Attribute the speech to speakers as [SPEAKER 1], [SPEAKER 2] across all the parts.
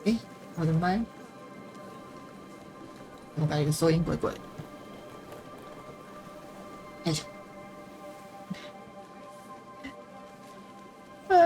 [SPEAKER 1] 诶，我的麦，我感觉收音怪怪的。哎呀，啊！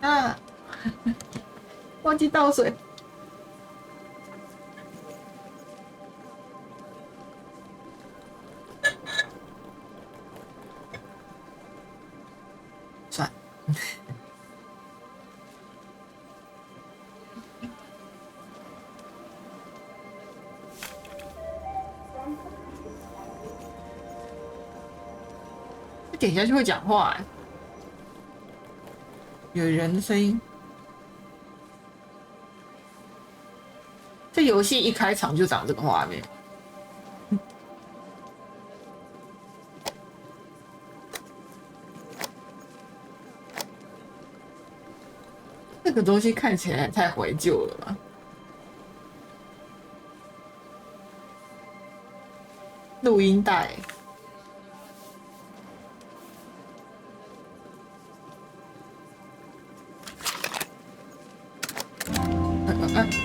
[SPEAKER 1] 啊！忘记倒水。算了。点下去会讲话哎，有人的声音。这游戏一开场就长这个画面。这个东西看起来太怀旧了吧？录音带。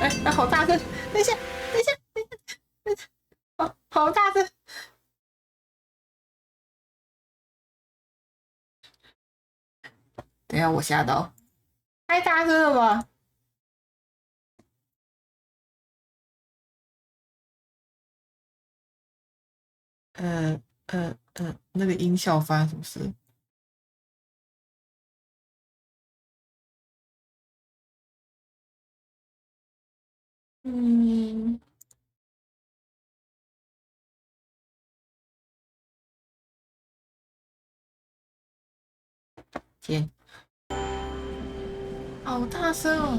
[SPEAKER 1] 哎，好大声！等一下，等一下，等一下，好大声！等一下，我吓到，太大声了吧？那个音效发生什么事？嗯，天，好大声哦！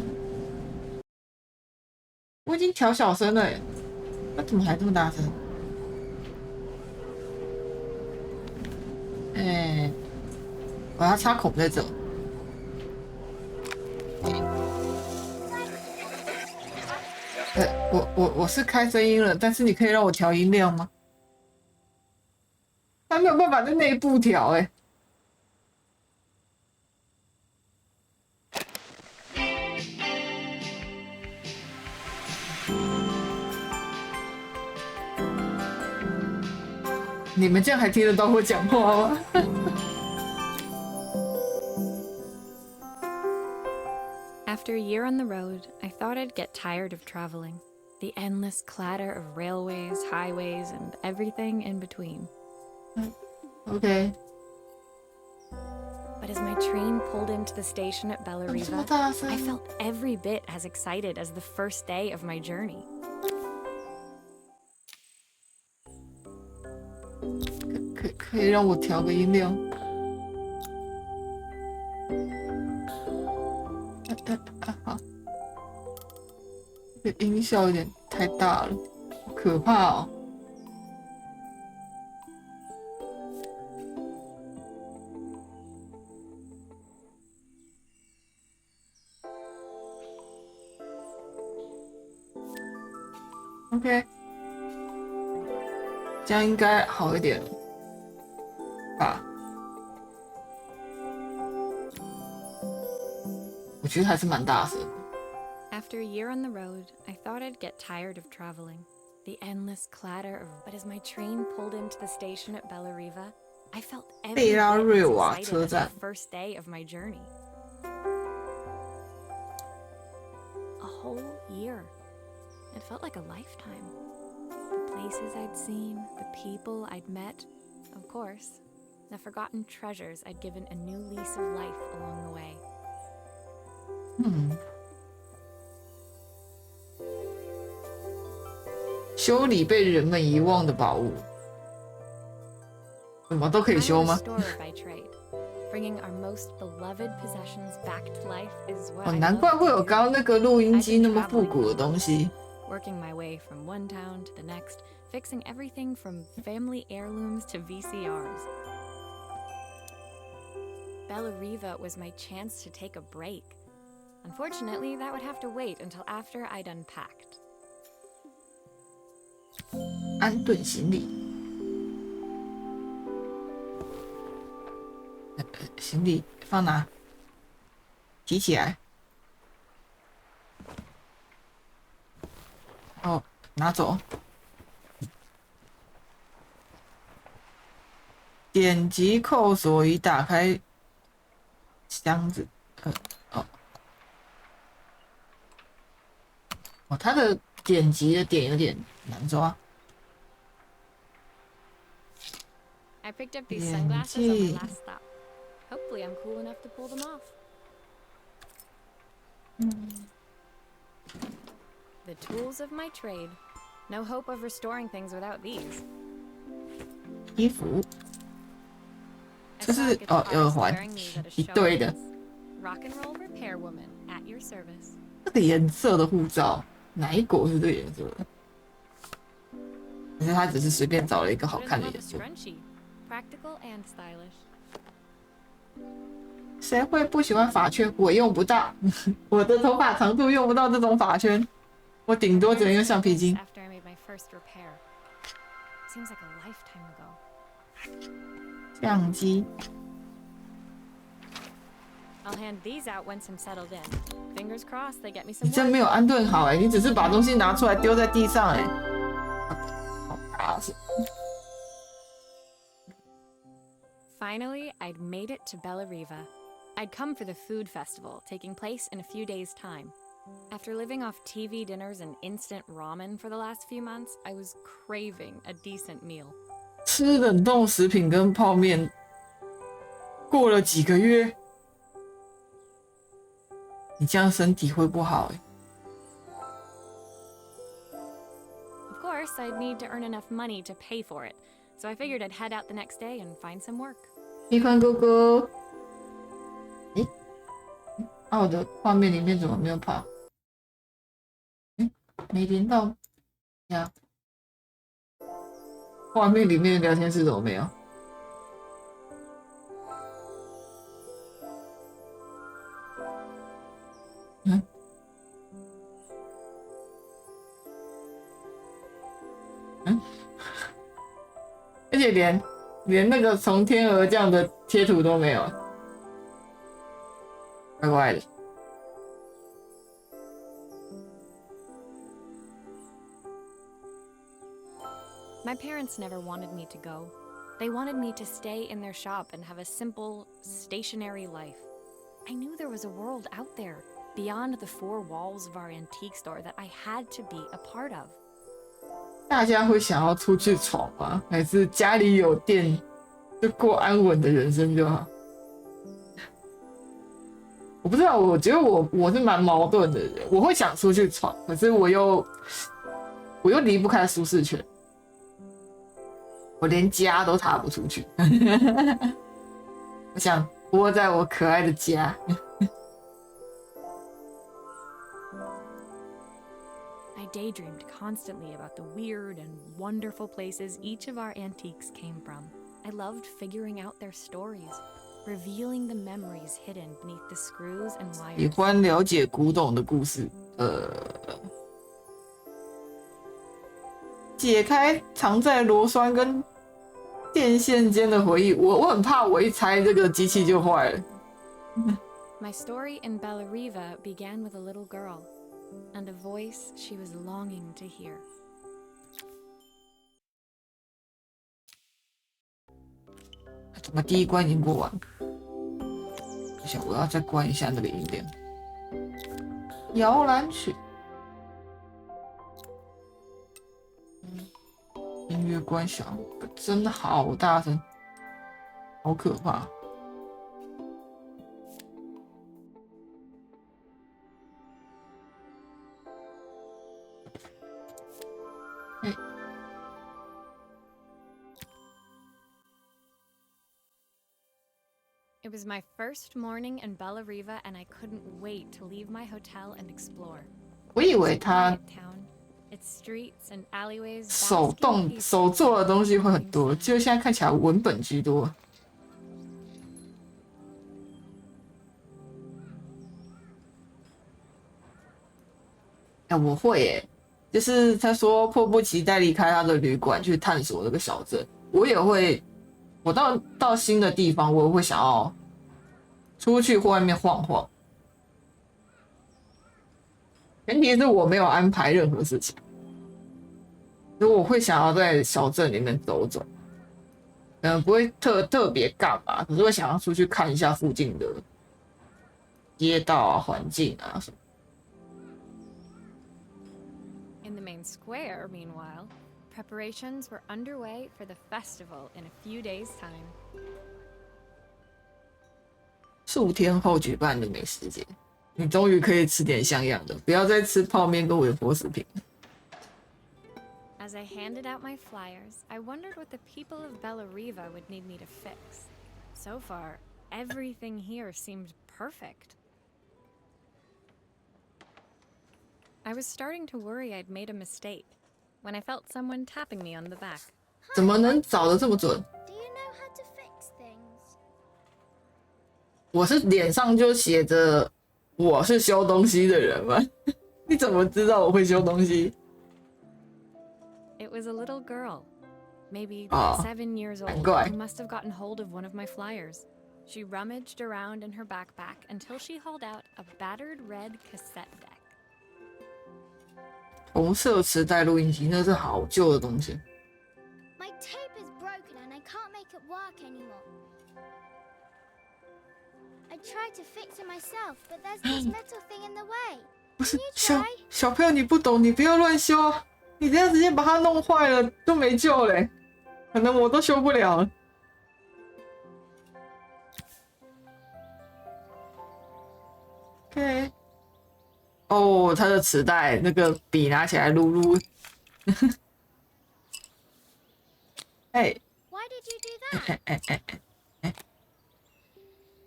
[SPEAKER 1] 我已经调小声了耶，那怎么还这么大声？哎，我要插孔在这。我是开声音了，但是你可以让我调音量吗？他没有办法在内部调哎。你们这样还听得到我讲话吗？After
[SPEAKER 2] a year on the road, I thought I'd get tired of traveling. The endless clatter of railways, highways, and everything in between.
[SPEAKER 1] Okay.
[SPEAKER 2] But as my train pulled into the station at Bellariva, I felt every bit as excited as the first day of my journey.
[SPEAKER 1] 可以让我调个音量。好，这个音效有点太大了，好可怕哦。OK， 这样应该好一点吧？我觉得还是蛮大声的。
[SPEAKER 2] After a year on the road, I thought I'd get tired of traveling. The endless clatter of... But as my train pulled into the station at Bellariva, I felt every bit as excited as the first day of my journey. A whole year. It felt like a lifetime. The places I'd seen, the people I'd met, of course, the forgotten treasures I'd given a new lease of life along the way.
[SPEAKER 1] 修理被人们遗忘的宝物。什么都可以修吗？ 哦，难怪会有刚刚那个录音机那么复古的东西。
[SPEAKER 2] Working my way from one town to the next, fixing everything from family heirlooms to VCRs. Bella Riva was my chance to take a break. Unfortunately, that would have to wait until after I'd unpacked.
[SPEAKER 1] 安顿行李，行李放哪？提起来。哦，拿走。点击扣锁以打开箱子。哦，它的点击的点有点难抓。
[SPEAKER 2] I picked up these sunglasses on my last stop. Hopefully, I'm cool enough to pull them off. The tools of my trade. No hope of restoring things without these.
[SPEAKER 1] 衣服，这是耳环，一对的。
[SPEAKER 2] Rock and roll repair woman at your service.
[SPEAKER 1] 这个颜色的护照，哪一国是这个颜色的？可是他只是随便找了一个好看的颜色。
[SPEAKER 2] Practical and stylish.
[SPEAKER 1] 谁会不喜欢发圈？我用不到，我的头发长度用不到这种发圈，我顶多只能用橡皮筋。
[SPEAKER 2] After I made my first repair. Seems like a lifetime ago.
[SPEAKER 1] 相机。
[SPEAKER 2] I'll hand these out once I'm settled in. Fingers crossed they get me some.
[SPEAKER 1] 你真没有安顿好哎！你只是把东西拿出来丢在地上哎。好大声。
[SPEAKER 2] Finally, I'd made it to Bella Riva. I'd come for the food festival, taking place in a few days' time. After living off TV dinners and instant ramen for the last few months, I was craving a decent meal.
[SPEAKER 1] 吃冷冻食品跟泡面，过了几个月，你这样身体会不好哎。
[SPEAKER 2] Of course, I'd need to earn enough money to pay for it, so I figured I'd head out the next day and find some work.
[SPEAKER 1] 米宽哥哥，诶，我的画面里面怎么没有跑？没连到呀。画面里面的聊天室怎么没有？而且连那个从天而降的贴图都没有，怪怪的。
[SPEAKER 2] My parents never wanted me to go. They wanted me to stay in their shop and have a simple, stationary life. I knew there was a world out there, beyond the four walls of our antique store, that I had to be a part of.
[SPEAKER 1] 大家会想要出去闯吗？还是家里有店就过安稳的人生就好？我不知道，我觉得我是蛮矛盾的人，我会想出去闯，可是我又离不开舒适圈。我连家都踏不出去，我想窝在我可爱的家。
[SPEAKER 2] I daydreamed constantly about the weird and wonderful places each of our antiques came from. I loved figuring out their stories, revealing the memories hidden beneath the screws and
[SPEAKER 1] 喜
[SPEAKER 2] wires.
[SPEAKER 1] 欢了解古董的故事，解开藏在螺栓跟电线间的回忆。我很怕，我一拆这个机器就坏了。
[SPEAKER 2] My story in Bella Riva began with a little girl and a voice she was longing to hear.
[SPEAKER 1] 怎么第一关已经过完？不行，我要再关一下那个音量。摇篮曲。音乐关小，真的好大声，好可怕。
[SPEAKER 2] It was my first morning in Bella Riva, and I couldn't wait to leave my hotel and explore.
[SPEAKER 1] 我以为它
[SPEAKER 2] Town, its streets and alleyways
[SPEAKER 1] 手做的东西会很多，就现在看起来文本居多。哎，我会耶，就是他说迫不及待离开他的旅馆去探索这个小镇，我也会。我到新的地方，我也会想要出去外面晃晃。前提是我没有安排任何事情，所以我会想要在小镇里面走走。不会特别干嘛，可是会想要出去看一下附近的街道啊、环境啊什么。
[SPEAKER 2] In the main square, meanwhile, preparations were underway for the festival in a few days' time.
[SPEAKER 1] 数天后举办的美食节，你终于可以吃点像样的，不要再吃泡面跟微波食品。
[SPEAKER 2] As I handed out my flyers, I wondered what the people of Bella Riva would need me to fix. So far, everything here seemed perfect. I was starting to worry I'd made a mistake when I felt someone tapping me on the back.
[SPEAKER 1] 怎么能找得这么准？
[SPEAKER 3] Do you know how to fix things?
[SPEAKER 1] 我是脸上就写着我是修东西的人吗？你怎么知道我会修东西？
[SPEAKER 2] It was a little girl, maybe 7 years old,
[SPEAKER 1] 难怪。
[SPEAKER 2] who must have gotten hold of one of my flyers. She rummaged around in her backpack until she hauled out a battered red cassette deck.
[SPEAKER 1] 红色磁带录音机，那是好旧的东西。
[SPEAKER 3] My tape is broken and I can't make it work anymore. I tried to fix it myself, but there's this metal thing in the way.
[SPEAKER 1] 不是
[SPEAKER 3] Can you try?
[SPEAKER 1] 小朋友，你不懂，你不要乱修，你这样直接把它弄坏了就没救嘞，可能我都修不了。OK。哦，他的磁带那个笔拿起来撸撸。哎
[SPEAKER 3] Why did you do that?
[SPEAKER 1] 哎，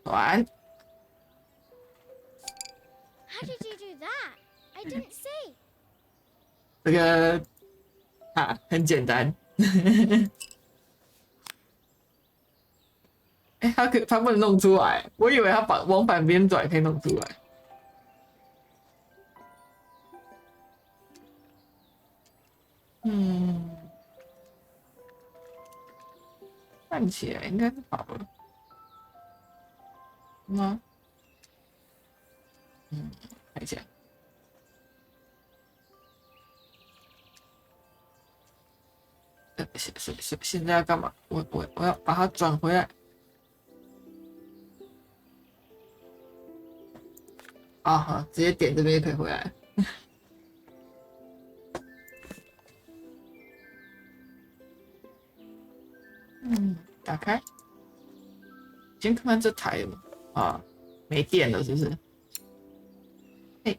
[SPEAKER 1] 转。
[SPEAKER 3] How did you do that? I didn't see.
[SPEAKER 1] 这个很简单。哎，他不能弄出来，我以为他往反边转可以弄出来。看起来应该是好了。吗？看一下。现在要干嘛？我要把它转回来。啊好，直接点这边就可以回来。打开。先看看这台了吗？啊，没电了是不是？哎。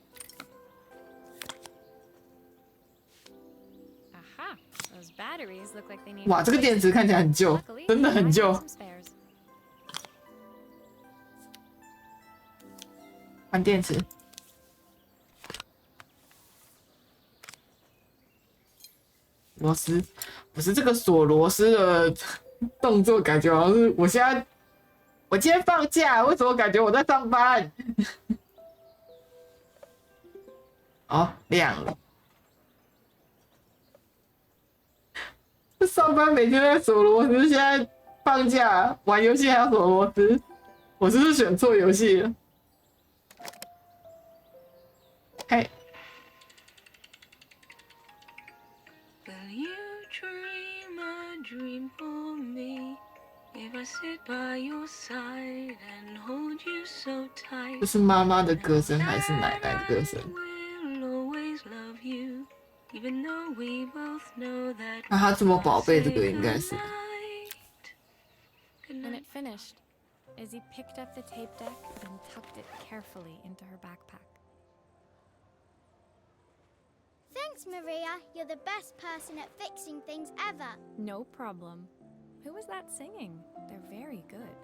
[SPEAKER 1] 哇，这个电池看起来很旧，真的很旧。换电池。螺丝，不是这个锁螺丝的动作，感觉好像是我今天放假，为什么感觉我在上班？哦，亮了。 上班每天在锁螺丝，现在放假玩游戏还要锁螺丝，我是不是选错游戏了？嘿。这是妈妈的歌声还是奶奶的歌声？ 那他这么宝贝这个应该是。
[SPEAKER 2] When it finished, Izzy picked up the tape deck and tucked it carefully into her backpack.
[SPEAKER 3] Thanks, Maria. You're the best person at fixing things ever.
[SPEAKER 2] No problem. Who was that singing? They're very good.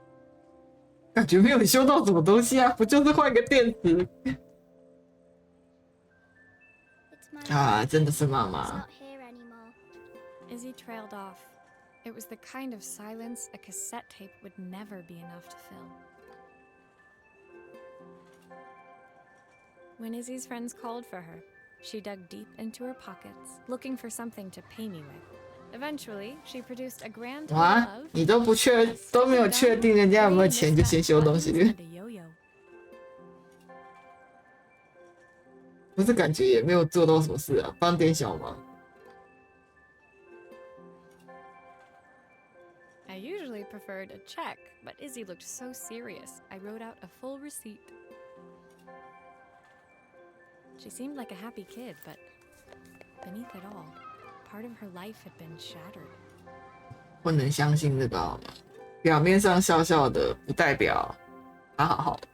[SPEAKER 1] 感觉没有修到什么东西啊，不就是换个电池
[SPEAKER 3] It's my
[SPEAKER 1] 啊？真的是妈
[SPEAKER 3] It's
[SPEAKER 1] 妈。
[SPEAKER 3] not here anymore.
[SPEAKER 2] Izzy trailed off. It was the kind of silence a cassette tape would never be enough to fill. When Izzy's friends called for her, she dug deep into her pockets, looking for something to pay me with. Eventually, she produced a grand total
[SPEAKER 1] 哇，
[SPEAKER 2] of
[SPEAKER 1] 你都没有确定人家有没有钱就先修东西，
[SPEAKER 2] and a yo-yo.
[SPEAKER 1] 不是感觉也没有做到什么事啊，帮点小忙。
[SPEAKER 2] I usually preferred a check, but Izzy looked so serious, I wrote out a full receipt. She seemed like a happy kid, but beneath it all, part of her life had been shattered.
[SPEAKER 1] 不能相信这个好吗？表面上笑笑的，不代表他好好的。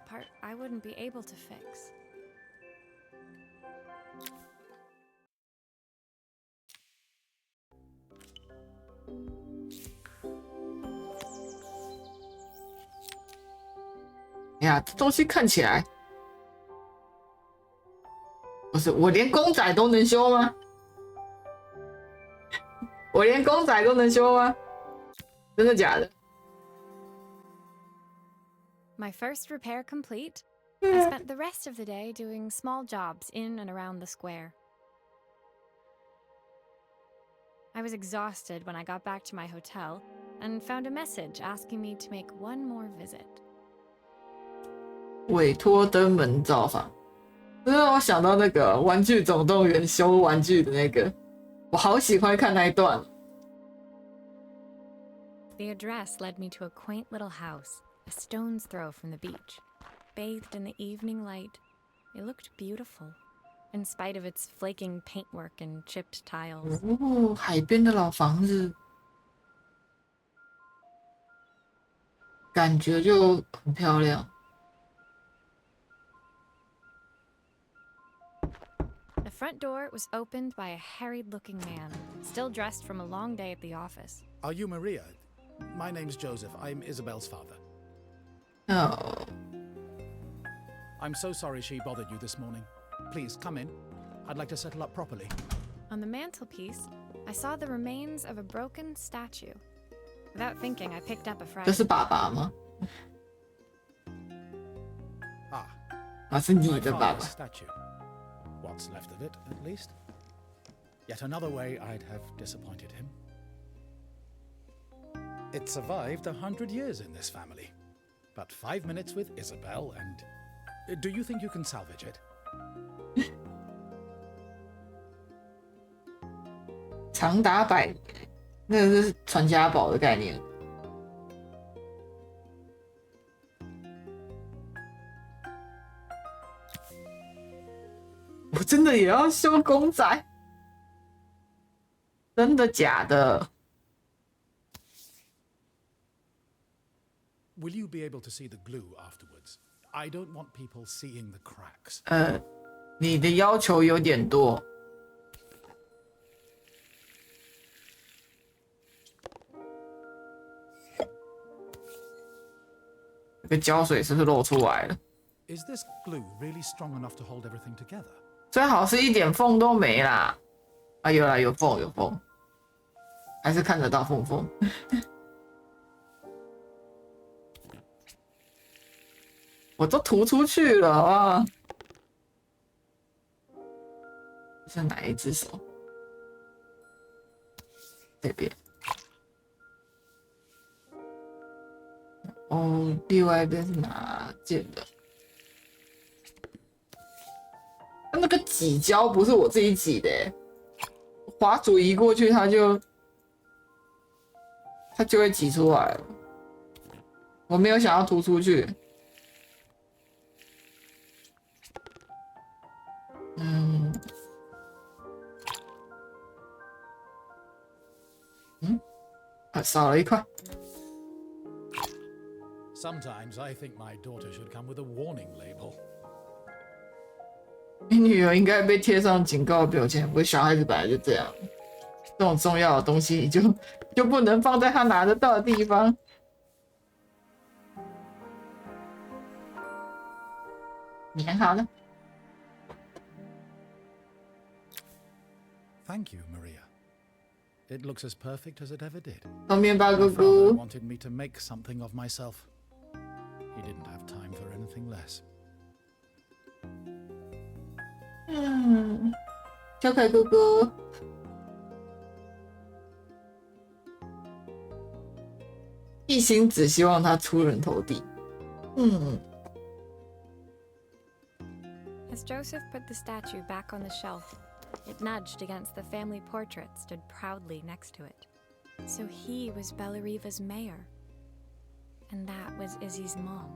[SPEAKER 2] Part I wouldn't be able to fix.
[SPEAKER 1] "哎呀，这东西看起来不是我连公仔都能修吗？我连公仔都能修吗？真的假的？
[SPEAKER 2] My first repair complete, I spent the rest of the day doing small jobs in and around the square. I was exhausted when I got back to my hotel and found a message asking me to make one more visit.
[SPEAKER 1] 委托登门造访，这让我想到那个《玩具总动员》修玩具的那个，我好喜欢看那一段。
[SPEAKER 2] The address led me to a quaint little house, a stone's throw from the beach. Bathed in the evening light, it looked beautiful, in spite of its flaking paintwork and chipped tiles.
[SPEAKER 1] 哦，海边的老房子，感觉就很漂亮。
[SPEAKER 2] The front door was opened by a harried-looking man, still dressed from a long day at the office.
[SPEAKER 4] Are you Maria? My name's Joseph. I'm Isabel's father.
[SPEAKER 1] Oh.
[SPEAKER 4] I'm so sorry she bothered you this morning. Please, come in. I'd like to settle up properly.
[SPEAKER 2] On the mantelpiece, I saw the remains of a broken statue. Without thinking, I picked up a
[SPEAKER 1] 这
[SPEAKER 2] fragment.
[SPEAKER 1] 是爸爸吗？
[SPEAKER 4] Ah,
[SPEAKER 1] 啊，是你
[SPEAKER 4] my
[SPEAKER 1] 的爸
[SPEAKER 4] father's
[SPEAKER 1] 爸。
[SPEAKER 4] statue. What's left of it, at least. Yet another way I'd have disappointed him. It survived 100 years in this family. But 5 minutes with Isabel and... Do you think you can salvage it?
[SPEAKER 1] 长达100年，那个是传家宝的概念。我真的也要修公仔？真的假的？
[SPEAKER 4] Will you be able to see the glue afterwards? I don't want people seeing the cracks.
[SPEAKER 1] 你的要求有点多。这个胶水是不是漏出来了？
[SPEAKER 4] Is this glue really strong enough to hold everything together?
[SPEAKER 1] 最好是一点缝都没啦。啊，有啦，有缝，有缝，还是看得到缝缝。我都涂出去了啊！是哪一只手？这边。哦，另外一边是哪件的？那个挤胶不是我自己挤的欸，滑鼠移过去，它就会挤出来了。我没有想要涂出去。少了一块。
[SPEAKER 4] Sometimes I think my daughter should come with a warning label.
[SPEAKER 1] 你女儿应该被贴上警告标签，不过小孩子本来就这样，这种重要的东西你就不能放在他拿得到的地方。粘好了。
[SPEAKER 4] Thank you, Maria. It looks as perfect as it ever did.
[SPEAKER 1] 送面包姑
[SPEAKER 4] My father
[SPEAKER 1] 姑，
[SPEAKER 4] wanted me to make something of myself. He didn't have time for anything less.
[SPEAKER 1] 巧克力姑姑，一心只希望他出人头地。
[SPEAKER 2] As Joseph put the statue back on the shelf, it nudged against the family portrait stood proudly next to it. So he was Bellariva's mayor. And that was Izzy's mom.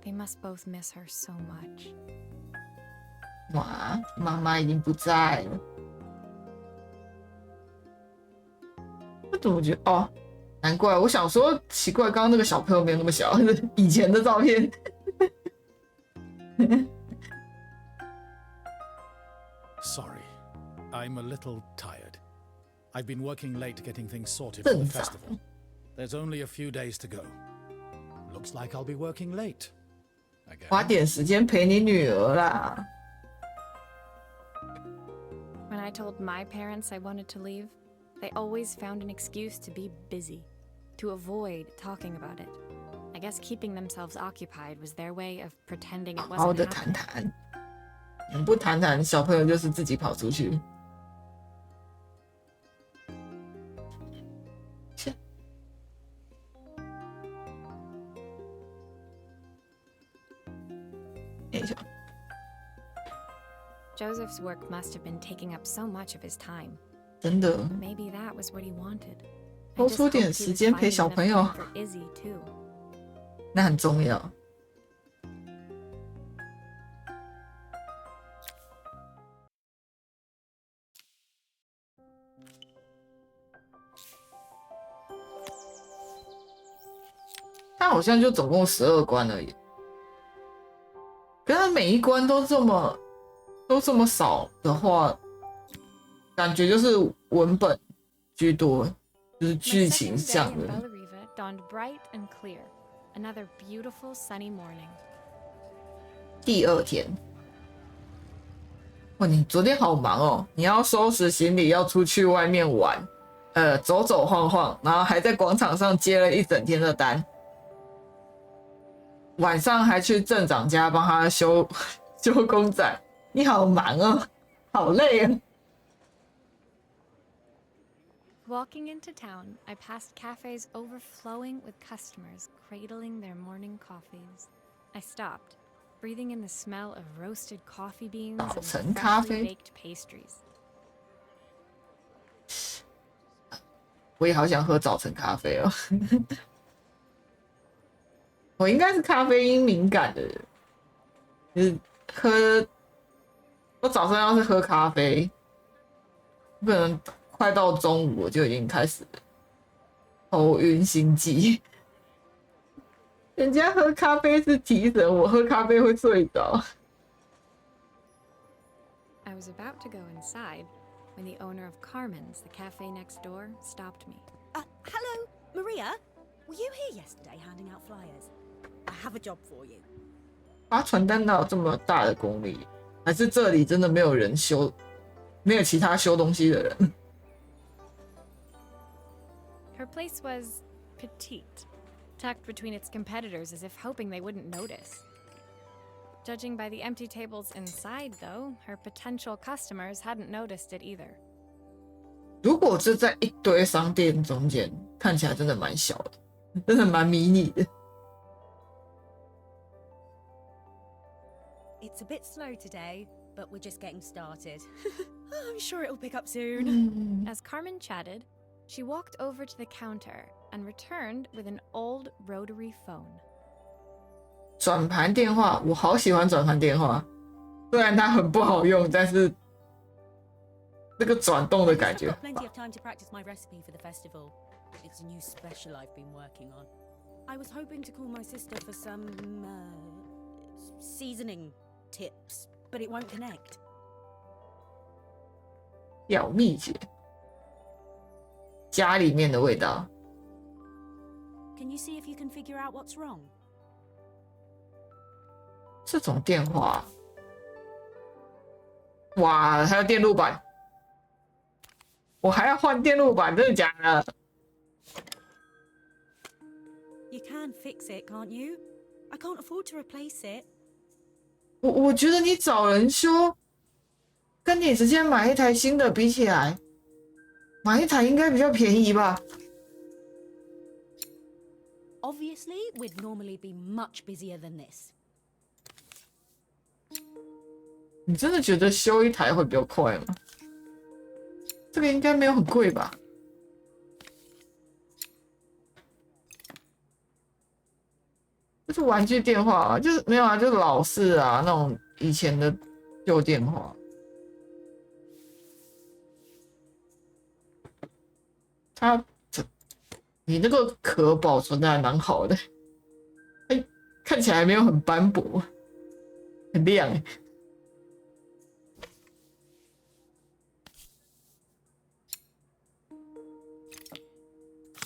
[SPEAKER 2] They must both miss her so much.
[SPEAKER 1] 哇，妈妈已经不在了。我怎么觉得？哦，难怪我想说奇怪，刚刚那个小朋友没有那么小，以前的照片。
[SPEAKER 4] Sorry, I'm a little tired. I've been working late getting things sorted for the
[SPEAKER 1] 正常。
[SPEAKER 4] festival. There's only a few days to go. Looks like I'll be working late.
[SPEAKER 1] 花
[SPEAKER 4] Again.
[SPEAKER 1] 点时间陪你女儿啦。
[SPEAKER 2] When I told my parents I wanted to leave, they always found an excuse to be busy, to avoid talking about it. I guess keeping themselves occupied was their way of pretending it
[SPEAKER 1] 好好
[SPEAKER 2] wasn't
[SPEAKER 1] 的谈
[SPEAKER 2] happening.
[SPEAKER 1] 谈，你不谈谈，小朋友就是自己跑出去。切等一下，
[SPEAKER 2] Joseph's work must have been taking up so much of his time.
[SPEAKER 1] 真的
[SPEAKER 2] Maybe that was what he wanted. I
[SPEAKER 1] 多
[SPEAKER 2] just
[SPEAKER 1] 出
[SPEAKER 2] hoped
[SPEAKER 1] 点
[SPEAKER 2] he
[SPEAKER 1] 时
[SPEAKER 2] was
[SPEAKER 1] 间陪
[SPEAKER 2] finding
[SPEAKER 1] 小
[SPEAKER 2] enough
[SPEAKER 1] 朋友，
[SPEAKER 2] time for Izzy too.
[SPEAKER 1] 那很重要。他好像就总共12关而已，可是他每一关都这么少的话，感觉就是文本居多，就是
[SPEAKER 2] My
[SPEAKER 1] 剧
[SPEAKER 2] second
[SPEAKER 1] 情
[SPEAKER 2] day
[SPEAKER 1] 向
[SPEAKER 2] in
[SPEAKER 1] 的。
[SPEAKER 2] Bellariva dawned bright and clear. Another beautiful sunny morning.
[SPEAKER 1] 第2天，哇，你昨天好忙哦！你要收拾行李，要出去外面玩，走走晃晃，然后还在广场上接了一整天的单，晚上还去镇长家帮他修公仔。你好忙哦，好累啊！
[SPEAKER 2] Walking into town, I passed cafes overflowing with customers cradling their morning coffees. I stopped, breathing in the smell of roasted coffee beans and
[SPEAKER 1] 早晨咖啡。
[SPEAKER 2] freshly baked pastries.
[SPEAKER 1] 我也好想喝早晨咖啡哦。我应该是咖啡因敏感的人，就是我早上要是喝咖啡，可能快到中午我就已经开始头晕心悸。人家喝咖啡是提神，我喝咖啡会睡着。
[SPEAKER 2] I was about to go inside when the owner of Carmen's, the cafe next door, stopped me.
[SPEAKER 5] Hello, Maria. Were you here yesterday handing out flyers? I have a job for you.
[SPEAKER 1] 发传单哪有这么大的功力？还是这里真的没有人修，没有其他修东西的人？
[SPEAKER 2] Her place was petite, tucked between its competitors as if hoping they wouldn't notice. Judging by the empty tables inside, though, her potential customers hadn't noticed it either.
[SPEAKER 1] 如果是在一堆商店中间，看起来真的蛮小的，真的蛮迷你的。
[SPEAKER 5] It's a bit slow today, but we're just getting started. I'm sure it'll pick up soon.
[SPEAKER 2] As Carmen chatted, she walked over to the counter and returned with an old rotary phone.
[SPEAKER 1] 转盘电话，我好喜欢转盘电话，虽然它很不好用，但是那个转动的
[SPEAKER 5] I've
[SPEAKER 1] 感觉
[SPEAKER 5] got plenty of time to practice my recipe for the festival. It's a new special I've been working on. I was hoping to call my sister for some seasoning tips, but it won't connect.
[SPEAKER 1] 小秘诀，家里面的味道。
[SPEAKER 5] Can you see if you can figure out what's wrong?
[SPEAKER 1] 这种电话，哇，还有电路板，我还要换电路板，真的假的？
[SPEAKER 5] You can fix it, can't you? I can't afford to replace it.
[SPEAKER 1] 我觉得你找人修，跟你直接买一台新的比起来，买一台应该比较便宜吧？
[SPEAKER 5] Obviously, we'd normally be much busier than this.
[SPEAKER 1] 你真的觉得修一台会比较快吗？这个应该没有很贵吧？就是玩具电话啊，就是没有啊，就是老式啊，那种以前的旧电话。你那个壳保存的还蛮好的，哎，看起来没有很斑驳，很亮哎。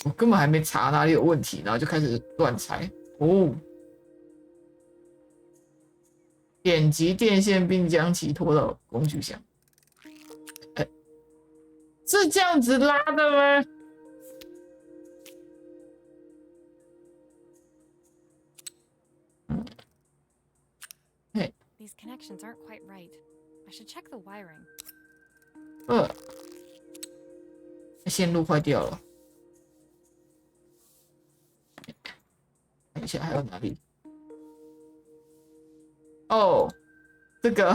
[SPEAKER 1] 我根本还没查哪里有问题，然后就开始乱猜哦。点击电线并将其拖到工具箱。哎，是这样子拉的吗？
[SPEAKER 2] These connections aren't quite right. I should check the wiring.
[SPEAKER 1] 线路坏掉了。看一下还有哪里？哦，这个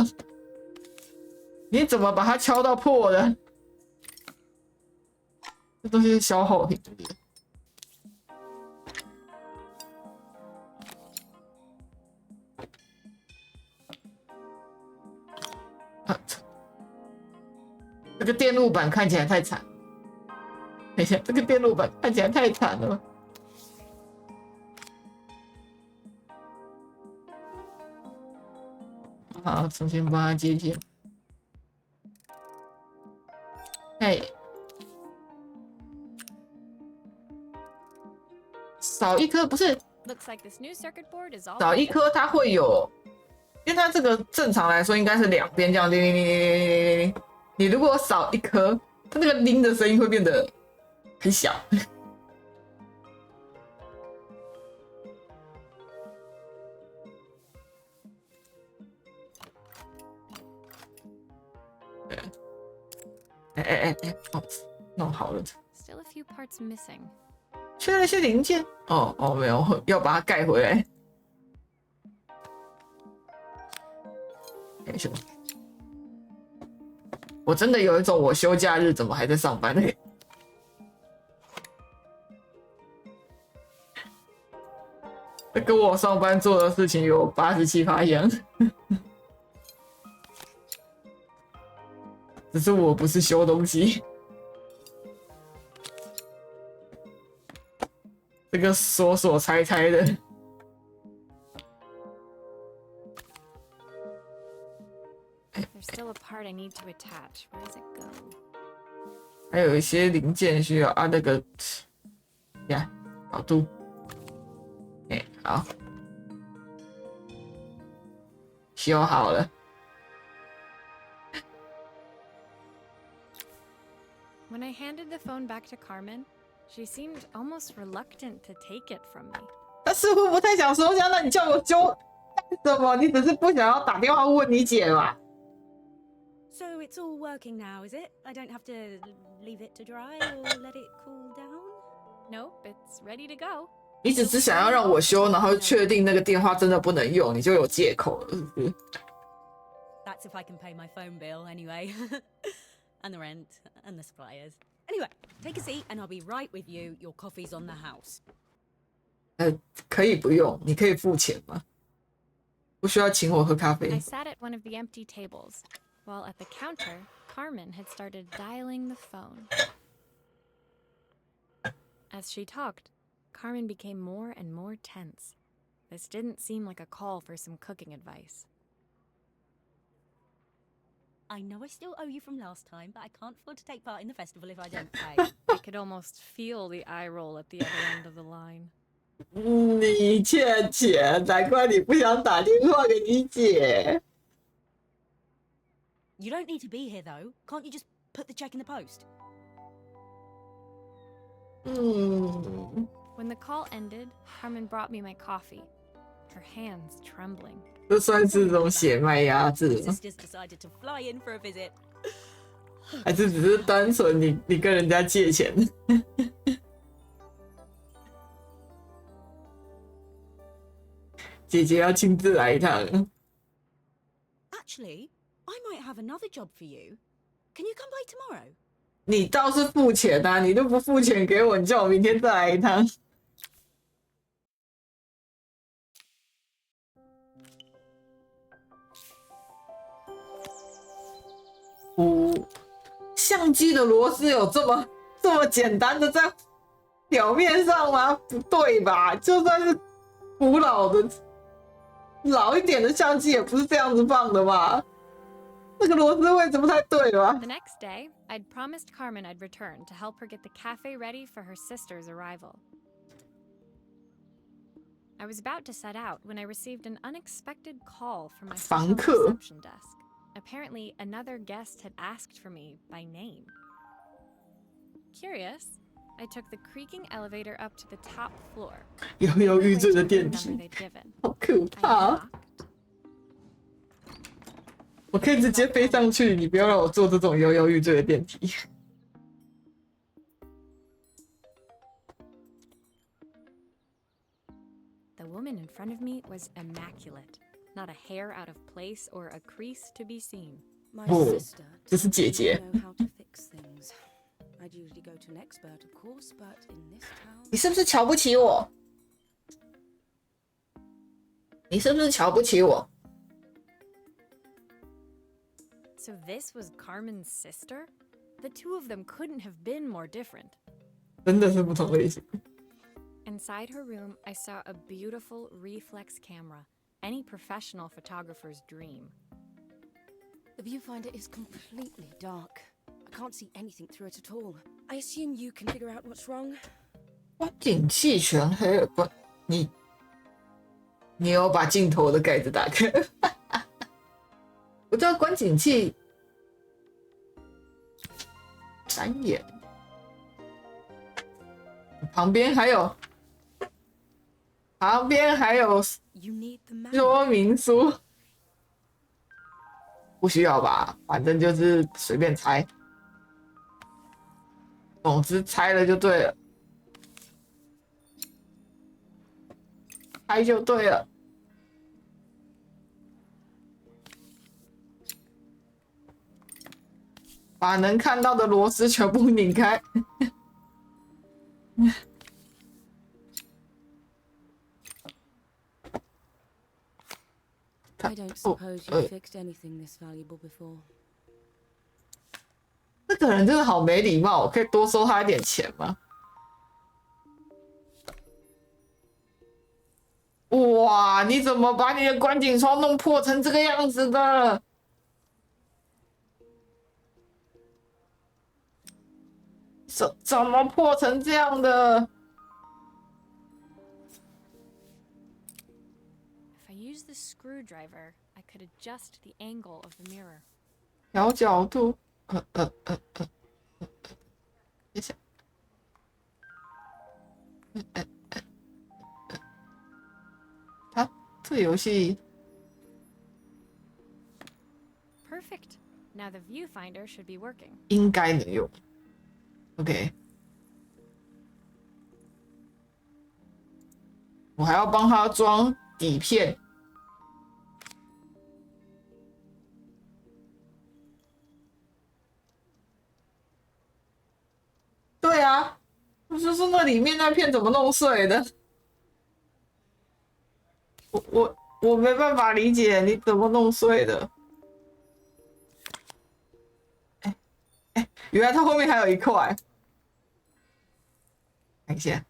[SPEAKER 1] 你怎么把它敲到破的？这东西是消耗品，对不对？这个电路板看起来太惨。等一下，这个电路板看起来太惨了。好，重新帮它接线。嘿，少一颗不是，
[SPEAKER 2] Looks like this new circuit board is all
[SPEAKER 1] 少一颗它会有，因为它这个正常来说应该是两边这样叮叮叮叮叮叮叮。你如果少一颗，它那个铃的声音会变得很小。哦，弄好了。
[SPEAKER 2] Still a few parts missing.
[SPEAKER 1] 缺了一些零件。哦，没有，要把它盖回来。没什么。我真的有一种我休假日怎么还在上班呢？这跟我上班做的事情有87%一样。只是我不是修东西。这个锁猜的。
[SPEAKER 2] There's still a part I need to attach. Where does it go?
[SPEAKER 1] 还有一些零件需要按那个呀角度。好，修好了。
[SPEAKER 2] When I handed the phone back to Carmen, she seemed almost reluctant to take it from me.
[SPEAKER 1] 他似乎不太想收下，那你叫我修干什么？你只是不想要打电话问你姐吧？
[SPEAKER 5] So it's all working now, is it? I don't have to leave it to dry or let it cool down?
[SPEAKER 2] Nope, it's ready to go.
[SPEAKER 1] 你只是想要让我修，然后确定那个电话真的不能用，你就有借口了，是不是？
[SPEAKER 5] That's if I can pay my phone bill anyway. And the rent, and the suppliers. Anyway, take a seat and I'll be right with you. Your coffee's on the house.
[SPEAKER 1] 可以不用，你可以付钱吗？不需要请我喝咖
[SPEAKER 2] I
[SPEAKER 1] 啡。
[SPEAKER 2] sat at one of the empty tables, while at the counter, Carmen had started dialing the phone. As she talked, Carmen became more and more tense. This didn't seem like a call for some cooking advice.
[SPEAKER 5] I know I still owe you from last time, but I can't afford to take part in the festival if I don't pay.
[SPEAKER 2] I could almost feel the eye roll at the other end of the line.
[SPEAKER 1] 你欠钱，难怪你不想打电话给你姐。
[SPEAKER 5] You don't need to be here, though. Can't you just put the check in the post?
[SPEAKER 2] When the call ended, Carmen brought me my coffee, her hands trembling.
[SPEAKER 1] 这算是种血脉压制吗？
[SPEAKER 5] Sisters decided to fly in for a visit.
[SPEAKER 1] 还是只是单纯你跟人家借钱？姐姐要亲自来一趟。
[SPEAKER 5] Actually, I might have another job for you. Can you come by tomorrow?
[SPEAKER 1] 你倒是付钱啊，你都不付钱给我，你叫我明天再来一趟。相机的螺丝有这么简单的在表面上吗？不对吧？就算是古老的老一点的相机，也不是这样子放的吧？那个螺丝位置不太对吧？
[SPEAKER 2] The next day, I'd promised Carmen I'd return to help her get the cafe ready for her sister's arrival. I was about to set out when I received an unexpected call from my
[SPEAKER 1] 房
[SPEAKER 2] hotel
[SPEAKER 1] 客
[SPEAKER 2] reception desk. Apparently, another guest had asked for me by name. Curious, I took the creaking elevator up to the top floor.
[SPEAKER 1] 犹犹豫豫的电
[SPEAKER 2] The
[SPEAKER 1] 梯
[SPEAKER 2] number，they'd given.
[SPEAKER 1] 好可
[SPEAKER 2] I
[SPEAKER 1] 怕！
[SPEAKER 2] knocked.
[SPEAKER 1] 我可以直接飞上去，你不要让我坐这种犹犹豫豫的电梯。
[SPEAKER 2] The woman in front of me was immaculate. Not a hair out of place or a crease to be seen.
[SPEAKER 6] My
[SPEAKER 1] Oh,
[SPEAKER 6] sister
[SPEAKER 1] 这是姐姐。
[SPEAKER 6] doesn't know how to fix things. I'd usually go to an expert, of course, but in this town,
[SPEAKER 1] 你是不是瞧不起我？你是不是瞧不起我？
[SPEAKER 2] So this was Carmen's sister? The two of them couldn't have been more different.
[SPEAKER 1] 真的是不同类型。
[SPEAKER 2] Inside her room, I saw a beautiful reflex camera. Any professional photographer's dream.
[SPEAKER 6] the viewfinder is completely dark. I can't see anything through it at all. I assume you can figure out what's wrong.
[SPEAKER 1] 观景器全黑了，不，你有把镜头的盖子打开？我知道观景器单眼，旁边还有
[SPEAKER 6] You need the map.
[SPEAKER 1] 说明书，不需要吧？反正就是随便猜，总之猜了就对了，猜就对了。把能看到的螺丝全部拧开。
[SPEAKER 6] I don't suppose you've fixed anything this valuable before.
[SPEAKER 1] 那个人真的好没礼貌，我可以多收他一点钱吗？哇，你怎么把你的观景窗弄破成这个样子的？怎么破成这样的？
[SPEAKER 2] If I used the screwdriver, I could adjust the angle of the mirror.
[SPEAKER 1] 调角度，等一下，他这游戏
[SPEAKER 2] Perfect. Now the viewfinder should be working.
[SPEAKER 1] 应该能用。OK， 我还要帮他装底片。对啊，就是那里面那片怎么弄碎的？我没办法理解你怎么弄碎的。原来它后面还有一块。看一下，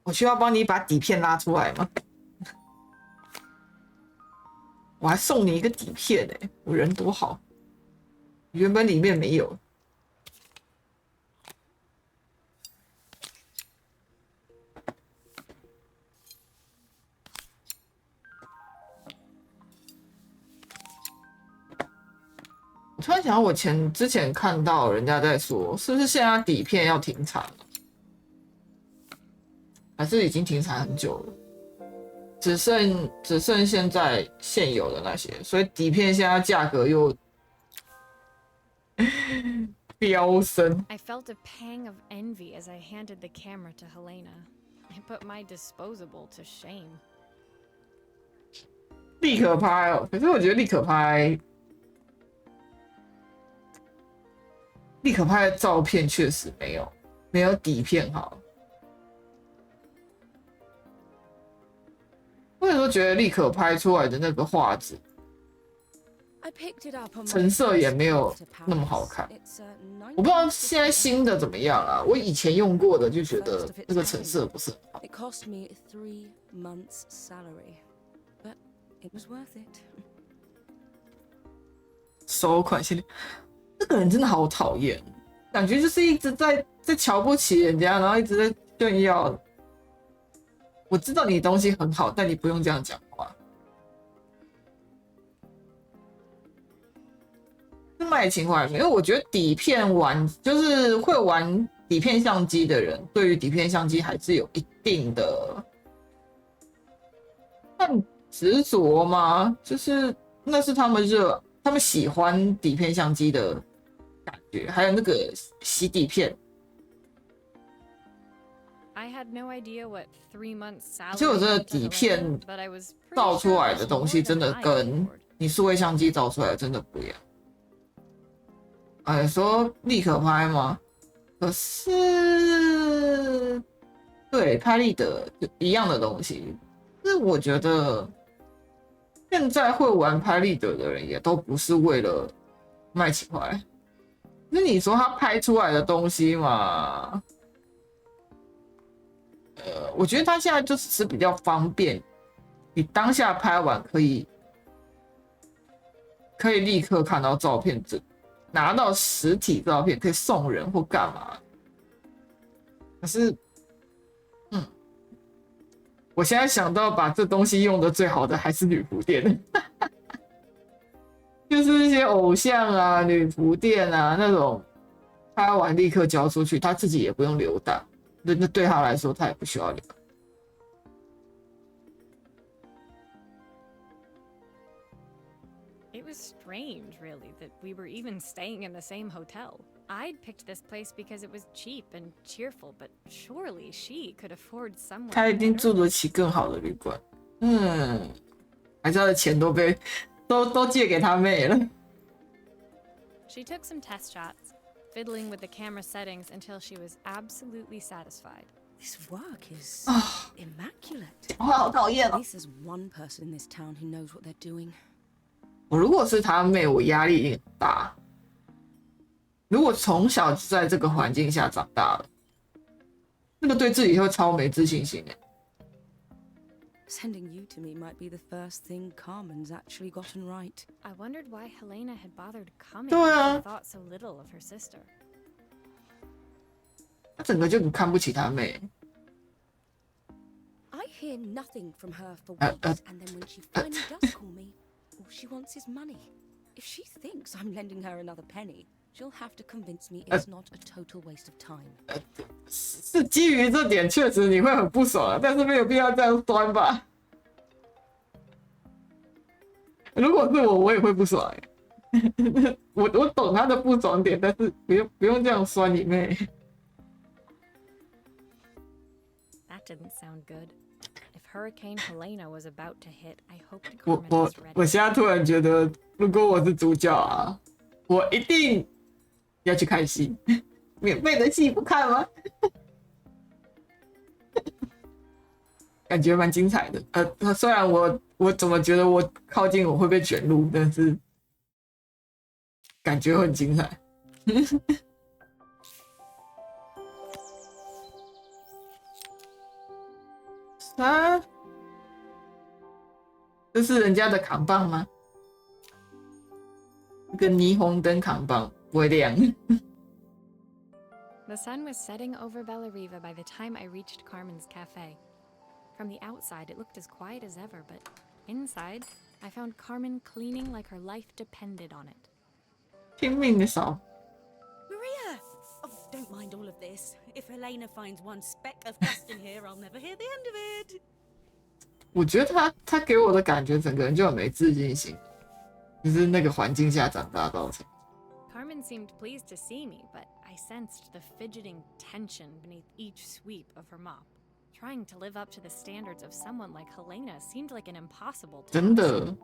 [SPEAKER 1] 我需要帮你把底片拉出来吗？我还送你一个底片欸，我人多好，原本里面没有。我突然想到，我之前看到人家在说，是不是现在底片要停产了？还是已经停产很久了？只剩现在现有的那些，所以底片现在价格又飙升。
[SPEAKER 2] I felt a pang of envy as I handed the camera to Helena. I put my disposable to shame.
[SPEAKER 1] 立可拍哦，可是我觉得立可拍的照片确实没有底片好。我有时候觉得立可拍出来的那个画质，成色也没有那么好看。我不知道现在新的怎么样啊？我以前用过的就觉得那个成色不是很好。
[SPEAKER 6] It cost me 3 months' salary, but it was worth it.
[SPEAKER 1] 收款系列，这个人真的好讨厌，感觉就是一直在瞧不起人家，然后一直在炫耀。我知道你东西很好，但你不用这样讲话。是卖情怀没有？我觉得底片就是会玩底片相机的人，对于底片相机还是有一定的很执着吗？就是那是他们喜欢底片相机的感觉，还有那个洗底片。
[SPEAKER 2] I had no idea what 3 months salary.
[SPEAKER 1] 其实我这个底片照出来的东西，真的跟你数位相机照出来的真的不一样。哎，说立可拍吗？可是，对，拍立得就一样的东西。但是我觉得，现在会玩拍立得的人也都不是为了卖情怀。那你说他拍出来的东西嘛？我觉得他现在就只是比较方便，你当下拍完可以立刻看到照片，拿到实体照片可以送人或干嘛。可是，我现在想到把这东西用的最好的还是女仆店，就是一些偶像啊、女仆店啊那种，拍完立刻交出去，他自己也不用留档。那对他来说，他也不需要留。
[SPEAKER 2] It was strange, really, that we were even staying in the same hotel. I'd picked this place because it was cheap and cheerful, but surely she could afford somewhere.
[SPEAKER 1] 他一定住得起更好的旅馆。还是他的钱都借给他妹了。
[SPEAKER 2] She took some test shots, fiddling with the camera settings until she was absolutely satisfied.
[SPEAKER 6] This work is immaculate.
[SPEAKER 1] 我好讨厌哦！
[SPEAKER 6] At least there's one person in this town who knows what they're doing.
[SPEAKER 1] 我如果是他妹，我压力一定很大。如果从小就在这个环境下长大了，那个对自己会超没自信心。
[SPEAKER 6] Sending you to me might be the first thing Carmen's actually gotten right.
[SPEAKER 2] I wondered why Helena had bothered coming.
[SPEAKER 1] 对啊。
[SPEAKER 2] She thought so little of her sister.
[SPEAKER 1] 他整个就很看不起他妹。
[SPEAKER 6] I hear nothing from her for weeks, and then when she finally does call me, all she wants is money. If she thinks I'm lending her another penny, she'll have to convince me it's not a total waste of time.
[SPEAKER 1] 是基于这点，确实你会很不爽，但是没有必要这样酸吧？如果是我也会不爽。我懂他的不爽点，但是不用这样酸你妹。
[SPEAKER 2] That didn't sound good. If Hurricane Helena was about to hit, I hoped
[SPEAKER 1] 我
[SPEAKER 2] Carmen was ready.
[SPEAKER 1] 我现在突然觉得，如果我是主角啊，我一定要去看戏。免费的戏不看吗？感觉蛮精彩的。虽然我怎么觉得我靠近我会被卷入，但是感觉很精彩。啊，这是人家的扛棒吗？那个霓虹灯扛棒不会亮。
[SPEAKER 2] The sun was setting over Bellariva by the time I reached Carmen's cafe. From the outside, it looked as quiet as ever, but inside, I found Carmen cleaning like her life depended on it.
[SPEAKER 1] 拼命的扫。
[SPEAKER 5] Maria! Oh, don't mind all of this. If Helena finds one speck of dust in here, I'll never hear the end of it.
[SPEAKER 1] 我觉得他给我的感觉，整个人就很没自信心，就是那个环境下长大造成。
[SPEAKER 2] Carmen seemed pleased to see me, but I sensed the fidgeting tension beneath each sweep of her mop. Trying to live up to the standards of someone like Helena seemed like an impossible task.
[SPEAKER 1] 真的。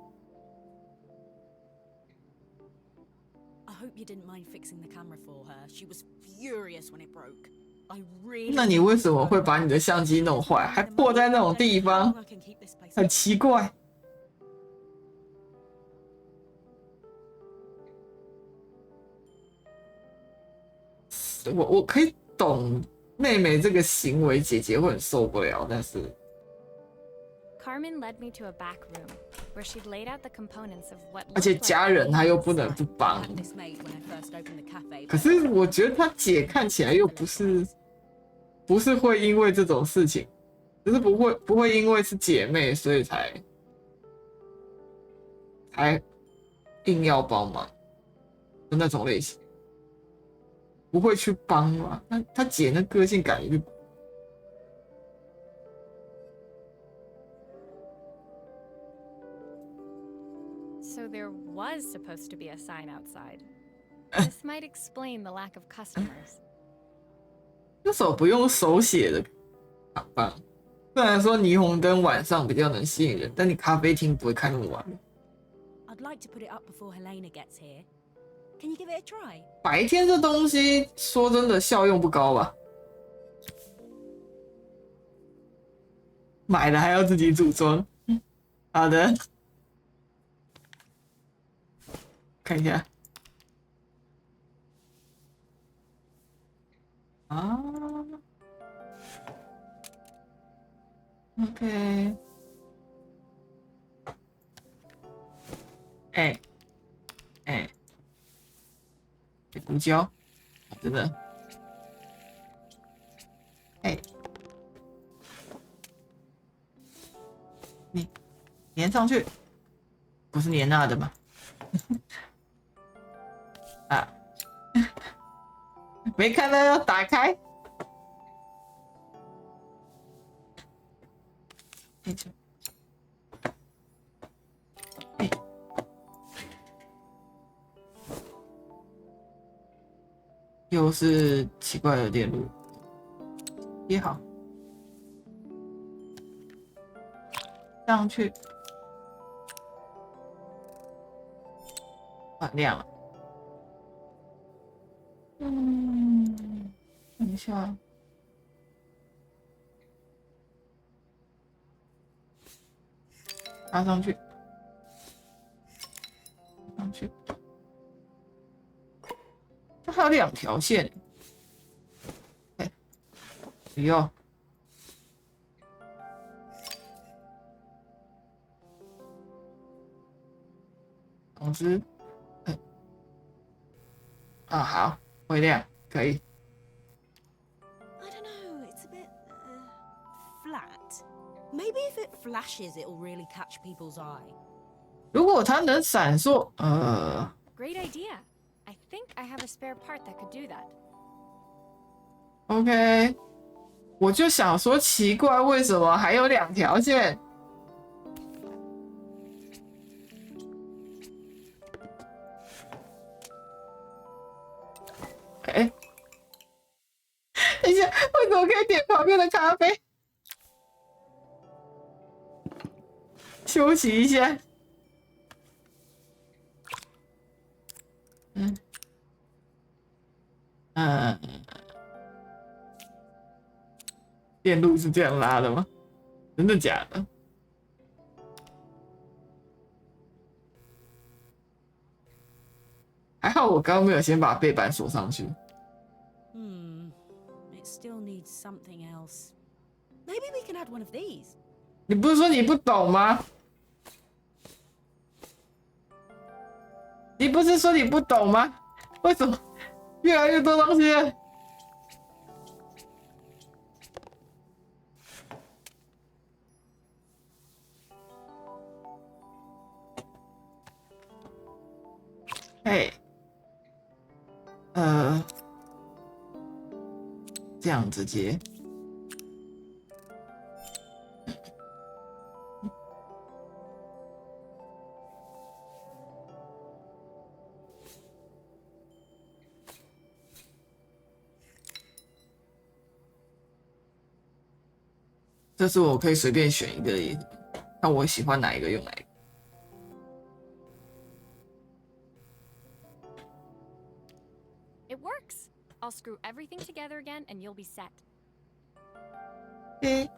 [SPEAKER 5] I hope you didn't mind fixing the camera for her. She was furious when it broke. I really.
[SPEAKER 1] 那你为什么会把你的相机弄坏，还破在那种地方？很奇怪。我可以懂妹妹这个行为，姐姐会很受不了，但是。
[SPEAKER 2] Carmen led me to a back room where she'd laid out the components of what.
[SPEAKER 1] 而且家人她又不能不帮。可是我觉得她姐看起来又不是会因为这种事情，就是不会因为是姐妹所以才硬要帮忙的那种类型，不会去帮嘛？她姐那个性感觉就。
[SPEAKER 2] So there was supposed to be a sign outside. This might explain the lack of customers.
[SPEAKER 1] 那手不用手写的卡棒，虽然说霓虹灯晚上比较能吸引人，但你咖啡厅不会开那么晚。
[SPEAKER 5] I'd like to put it up before Helena gets here. Can you give it a try?
[SPEAKER 1] 白天这东西说真的效用不高吧？买了还要自己组装。好的。看一下啊 ，OK， 胡椒，真的，你粘上去，不是粘那的吗？啊，没看到要打开。又是奇怪的电路，接好，上去，亮了。等一下，插上去，上去。它还有2条线，不要。总之，好，会亮，可以。
[SPEAKER 5] I don't know, it's a bit flat. Maybe if it flashes, it'll really catch people's eye.
[SPEAKER 1] 如果它能闪烁，Great
[SPEAKER 2] idea. I think I have a spare part that could do that.
[SPEAKER 1] OK， 我就想说奇怪，为什么还有2条线？等一下，为什么可以点旁边的咖啡？休息一下。电路是这样拉的吗？真的假的？还好我刚刚没有先把背板锁上去。
[SPEAKER 5] It still needs something else. Maybe we can add one of these.
[SPEAKER 1] 你不是说你不懂吗？你不是说你不懂吗？为什么越来越多东西了？这样直接。这是我可以随便选一个，看我喜欢哪一个用哪一个。
[SPEAKER 2] It works. I'll screw everything together again and you'll be set.
[SPEAKER 1] 嘿，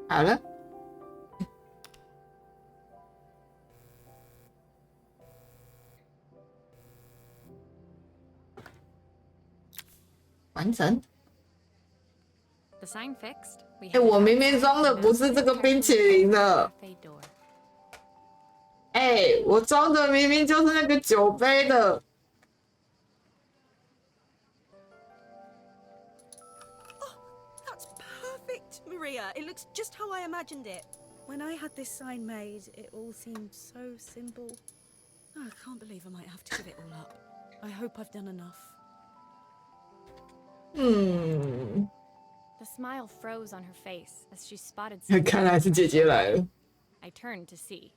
[SPEAKER 1] 好了。完成。
[SPEAKER 2] The sign fixed.
[SPEAKER 1] 我明明装的不是这个冰淇淋的。我装的明明就是那个酒杯的。
[SPEAKER 6] That's perfect, Maria. It looks just how I imagined it.
[SPEAKER 5] When I had this sign made, it all seemed so simple. Oh, I can't believe I might have to give it all up. I hope I've done enough.
[SPEAKER 2] The smile froze on her face as she spotted
[SPEAKER 1] 看来是姐姐来了。
[SPEAKER 2] I turned to see.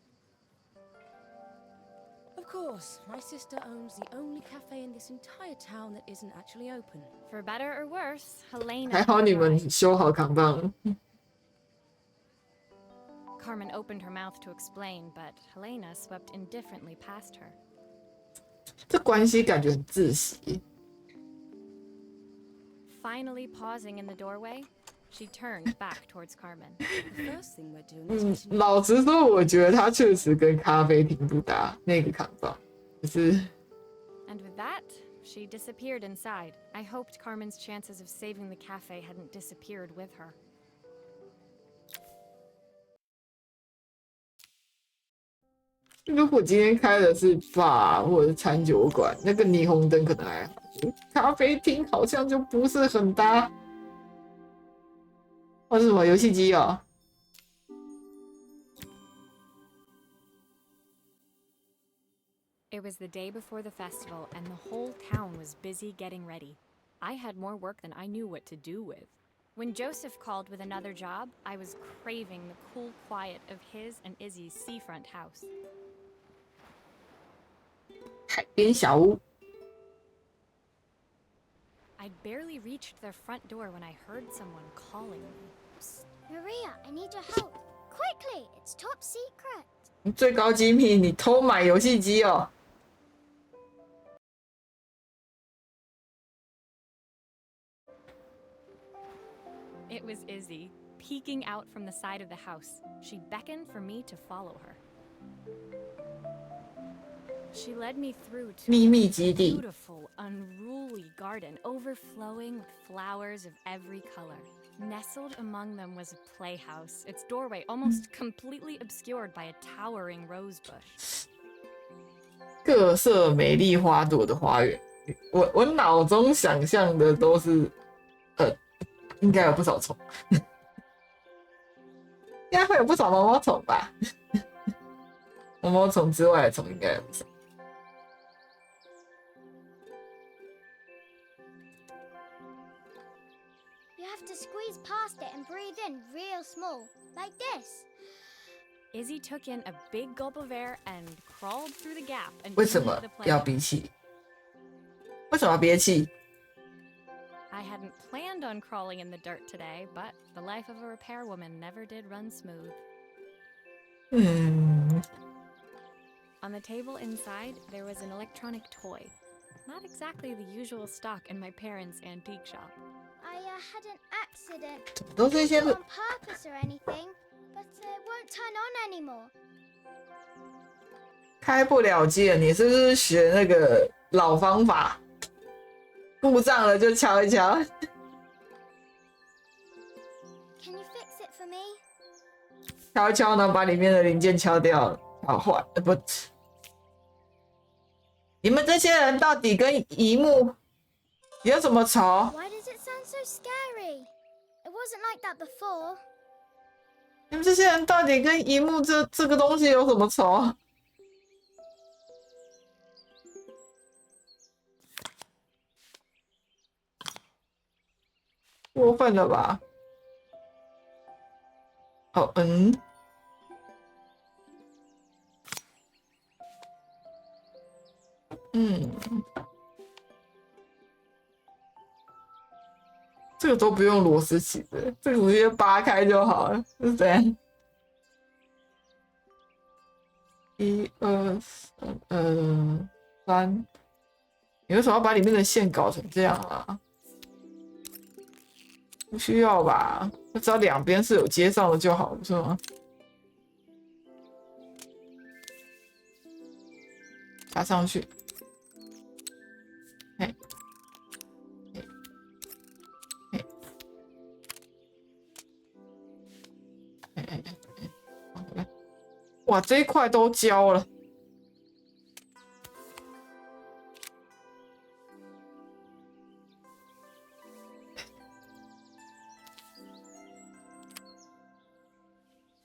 [SPEAKER 6] Of course, my sister owns the only cafe in this entire town that isn't actually open.
[SPEAKER 2] For better or worse, Helena.
[SPEAKER 1] 还好你们修好扛棒了。
[SPEAKER 2] Carmen opened her mouth to explain, but Helena swept indifferently past her.
[SPEAKER 1] 这关系感觉很窒息。
[SPEAKER 2] Finally pausing in the doorway, she turned back towards Carmen.
[SPEAKER 6] The first thing we're doing is
[SPEAKER 1] 老实说，我觉得它确实跟咖啡厅不搭，那个扛棒。可是
[SPEAKER 2] And with that, she disappeared inside. I hoped Carmen's chances of saving the cafe hadn't disappeared with her.
[SPEAKER 1] 如果今天开的是 bar 或者是餐酒馆，那个霓虹灯可能还好。咖啡厅好像就不是很搭。或是什么游戏机哦？
[SPEAKER 2] It was the day before the festival, and the whole town was busy getting ready. I had more work than I knew what to do with. When Joseph called with another job, I was craving the cool quiet of his and Izzy's seafront house.
[SPEAKER 1] 海边小屋。
[SPEAKER 3] I'd barely reached their front door when I heard someone calling me. Psst, Maria, I need your help. Quickly, it's top secret.
[SPEAKER 1] 最高机密，你偷买游戏机哦。
[SPEAKER 2] It was Izzy, peeking out from the side of the house. She beckoned for me to follow her. She led me through to
[SPEAKER 1] 秘密
[SPEAKER 2] a
[SPEAKER 1] 基地。
[SPEAKER 2] beautiful, unruly garden overflowing with flowers of every color. Nestled among them was a playhouse, its doorway almost completely obscured by a towering rose bush.
[SPEAKER 1] 各色美丽花朵的花园，我脑中想象的都是，应该有不少虫，应该会有不少毛毛虫吧？毛毛虫之外的虫应该有不少。
[SPEAKER 3] You have to squeeze past it and breathe in real small, like this.
[SPEAKER 2] Izzy took in a big gulp of air and crawled through the gap and
[SPEAKER 1] 为什
[SPEAKER 2] into
[SPEAKER 1] 么
[SPEAKER 2] the
[SPEAKER 1] 要
[SPEAKER 2] playhouse.
[SPEAKER 1] 憋气？为什么要憋气？
[SPEAKER 2] I hadn't planned on crawling in the dirt today, but the life of a repairwoman never did run smooth.
[SPEAKER 1] 嗯，
[SPEAKER 2] On the table inside, there was an electronic toy. Not exactly the usual stock in my parents' antique shop.
[SPEAKER 3] I had an accident.
[SPEAKER 1] 都是一些
[SPEAKER 3] Not on purpose or anything, but it won't turn on anymore.
[SPEAKER 1] 开不了机了。你是不是学那个老方法？故障了就敲一敲。
[SPEAKER 3] Can you fix it for me?
[SPEAKER 1] 敲一敲呢，把里面的零件敲掉了，好坏，不，你们这些人到底跟姨母有什么仇？
[SPEAKER 3] Why does it sound so scary? It wasn't like that before.
[SPEAKER 1] 你们这些人到底跟姨母这个东西有什么仇？过分了吧？哦，这个都不用螺丝起子，这个直接扒开就好了，是怎样？1、2、3，你为什么要把里面的线搞成这样啊？不需要吧？只要两边是有接上的就好，不是吗？插上去，嘿，哇，这一块都焦了。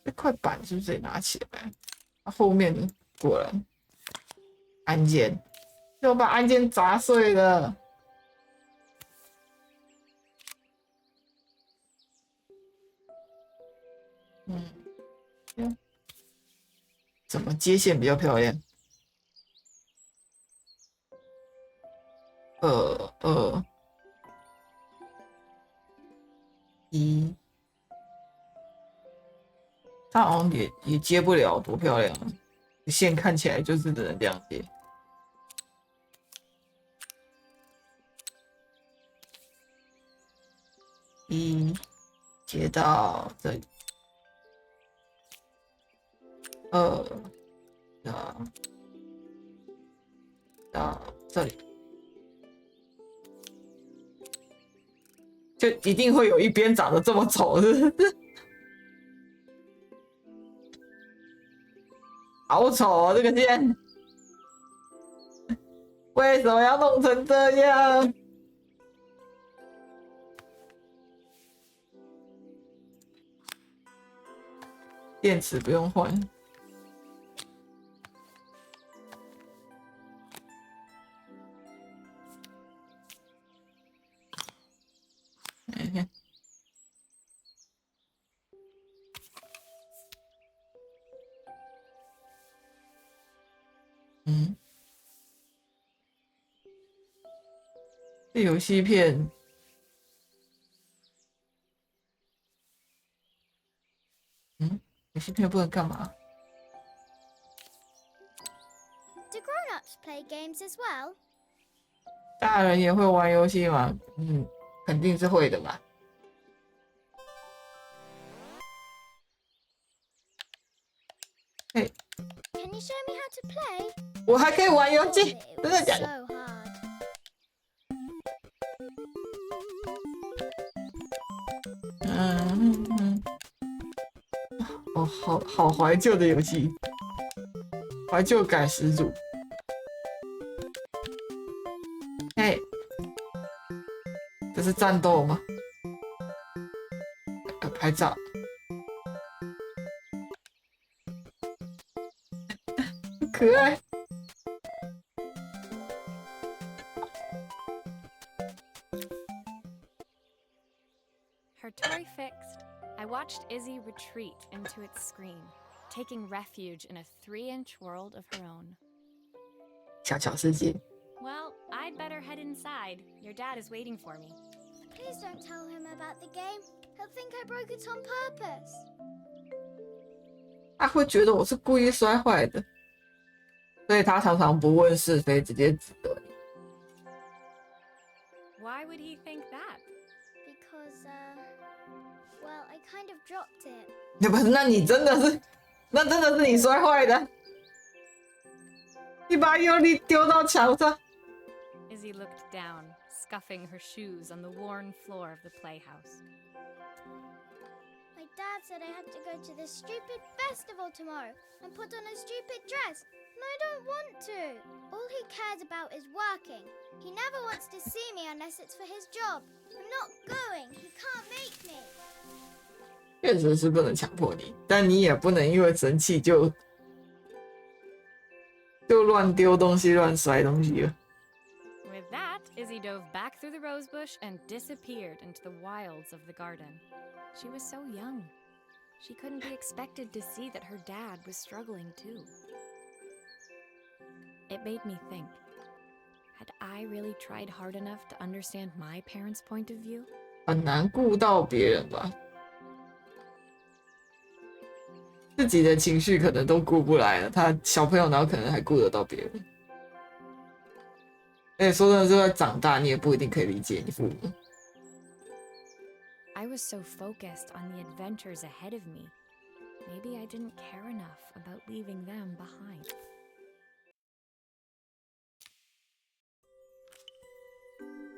[SPEAKER 1] 这块板是不是得拿起来？后面果然按键，就把按键砸碎了。怎么接线比较漂亮？2、1，它好像也接不了，多漂亮啊！线看起来就是只能这样接。1接到这里。到这里，就一定会有一边长得这么丑，是不是？好丑哦，这个线，为什么要弄成这样？电池不用换。这游戏片，游戏片不能干嘛？
[SPEAKER 3] Do grown-ups play games as well?
[SPEAKER 1] 大人也会玩游戏吗？肯定是会的吧。嘿，
[SPEAKER 3] Can you show me how to play?
[SPEAKER 1] 我还可以玩游戏，
[SPEAKER 3] It
[SPEAKER 1] 真的
[SPEAKER 3] was
[SPEAKER 1] 假的？
[SPEAKER 3] so hard.
[SPEAKER 1] 好怀旧的游戏，怀旧感十足。嘿，这是战斗吗？拍照，可爱。
[SPEAKER 2] Her toy fixed, I watched Izzy retreat into its screen, taking refuge in a 3-inch world of her own.
[SPEAKER 1] 小小世界。
[SPEAKER 2] Well, I'd better head inside. Your dad is waiting for me.
[SPEAKER 3] Please don't tell him about the game. He'll think I broke it on purpose.
[SPEAKER 1] 他会觉得我是故意摔坏的，所以他常常不问是非，直接指责你。
[SPEAKER 2] Why would he think that?
[SPEAKER 3] Because, well, I kind of dropped it.
[SPEAKER 1] 那你真的是，那真的是你摔坏的。你把尤里丢到墙上。
[SPEAKER 2] Izzy looked down, scuffing her shoes on the worn floor of the playhouse.
[SPEAKER 3] I Dad said I had to go to this stupid festival tomorrow and put on a stupid dress. And I don't want to. All he cares about is working. He never wants to see me unless it's for his job. I'm not going. He can't make me.
[SPEAKER 1] 确实是不能强迫你，但你也不能因为生气就乱丢东西、乱摔东西了。
[SPEAKER 2] With that, Izzy dove back through the rose bush and disappeared into the wilds of the garden. She was so young. She couldn't be expected to see that her dad was struggling too. It made me think, had I really tried hard enough to understand my parents' point of view?
[SPEAKER 1] 很难顾到别人吧，自己的情绪可能都顾不来了，他小朋友哪有可能还顾得到别人？而且说真的，就算长大，你也不一定可以理解你父母。
[SPEAKER 2] I was so focused on the adventures ahead of me. Maybe I didn't care enough about leaving them behind.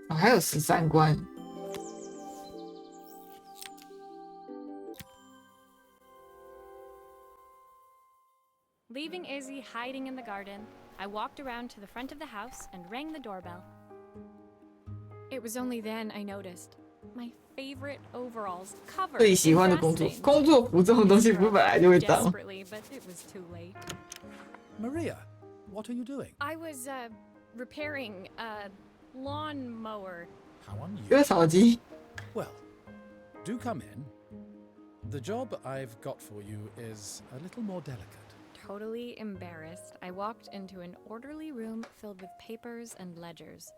[SPEAKER 1] 还有13关。
[SPEAKER 2] Leaving Izzy hiding in the garden, I walked around to the front of the house and rang the doorbell. It was only then I noticed my favorite overalls covered
[SPEAKER 1] 最喜欢的
[SPEAKER 2] in
[SPEAKER 1] 工
[SPEAKER 2] grass
[SPEAKER 1] 作，
[SPEAKER 2] stains.
[SPEAKER 1] 工作服这种东西不是本来就会脏。
[SPEAKER 2] Desperately, but it was too late.
[SPEAKER 4] Maria, what are you doing?
[SPEAKER 2] I was repairing a lawnmower.
[SPEAKER 4] How
[SPEAKER 1] 割
[SPEAKER 4] unusual.
[SPEAKER 1] 草机，
[SPEAKER 4] Well, do come in. The job I've got for you is a little more delicate.
[SPEAKER 2] Totally embarrassed, I walked into an orderly room filled with papers and ledgers.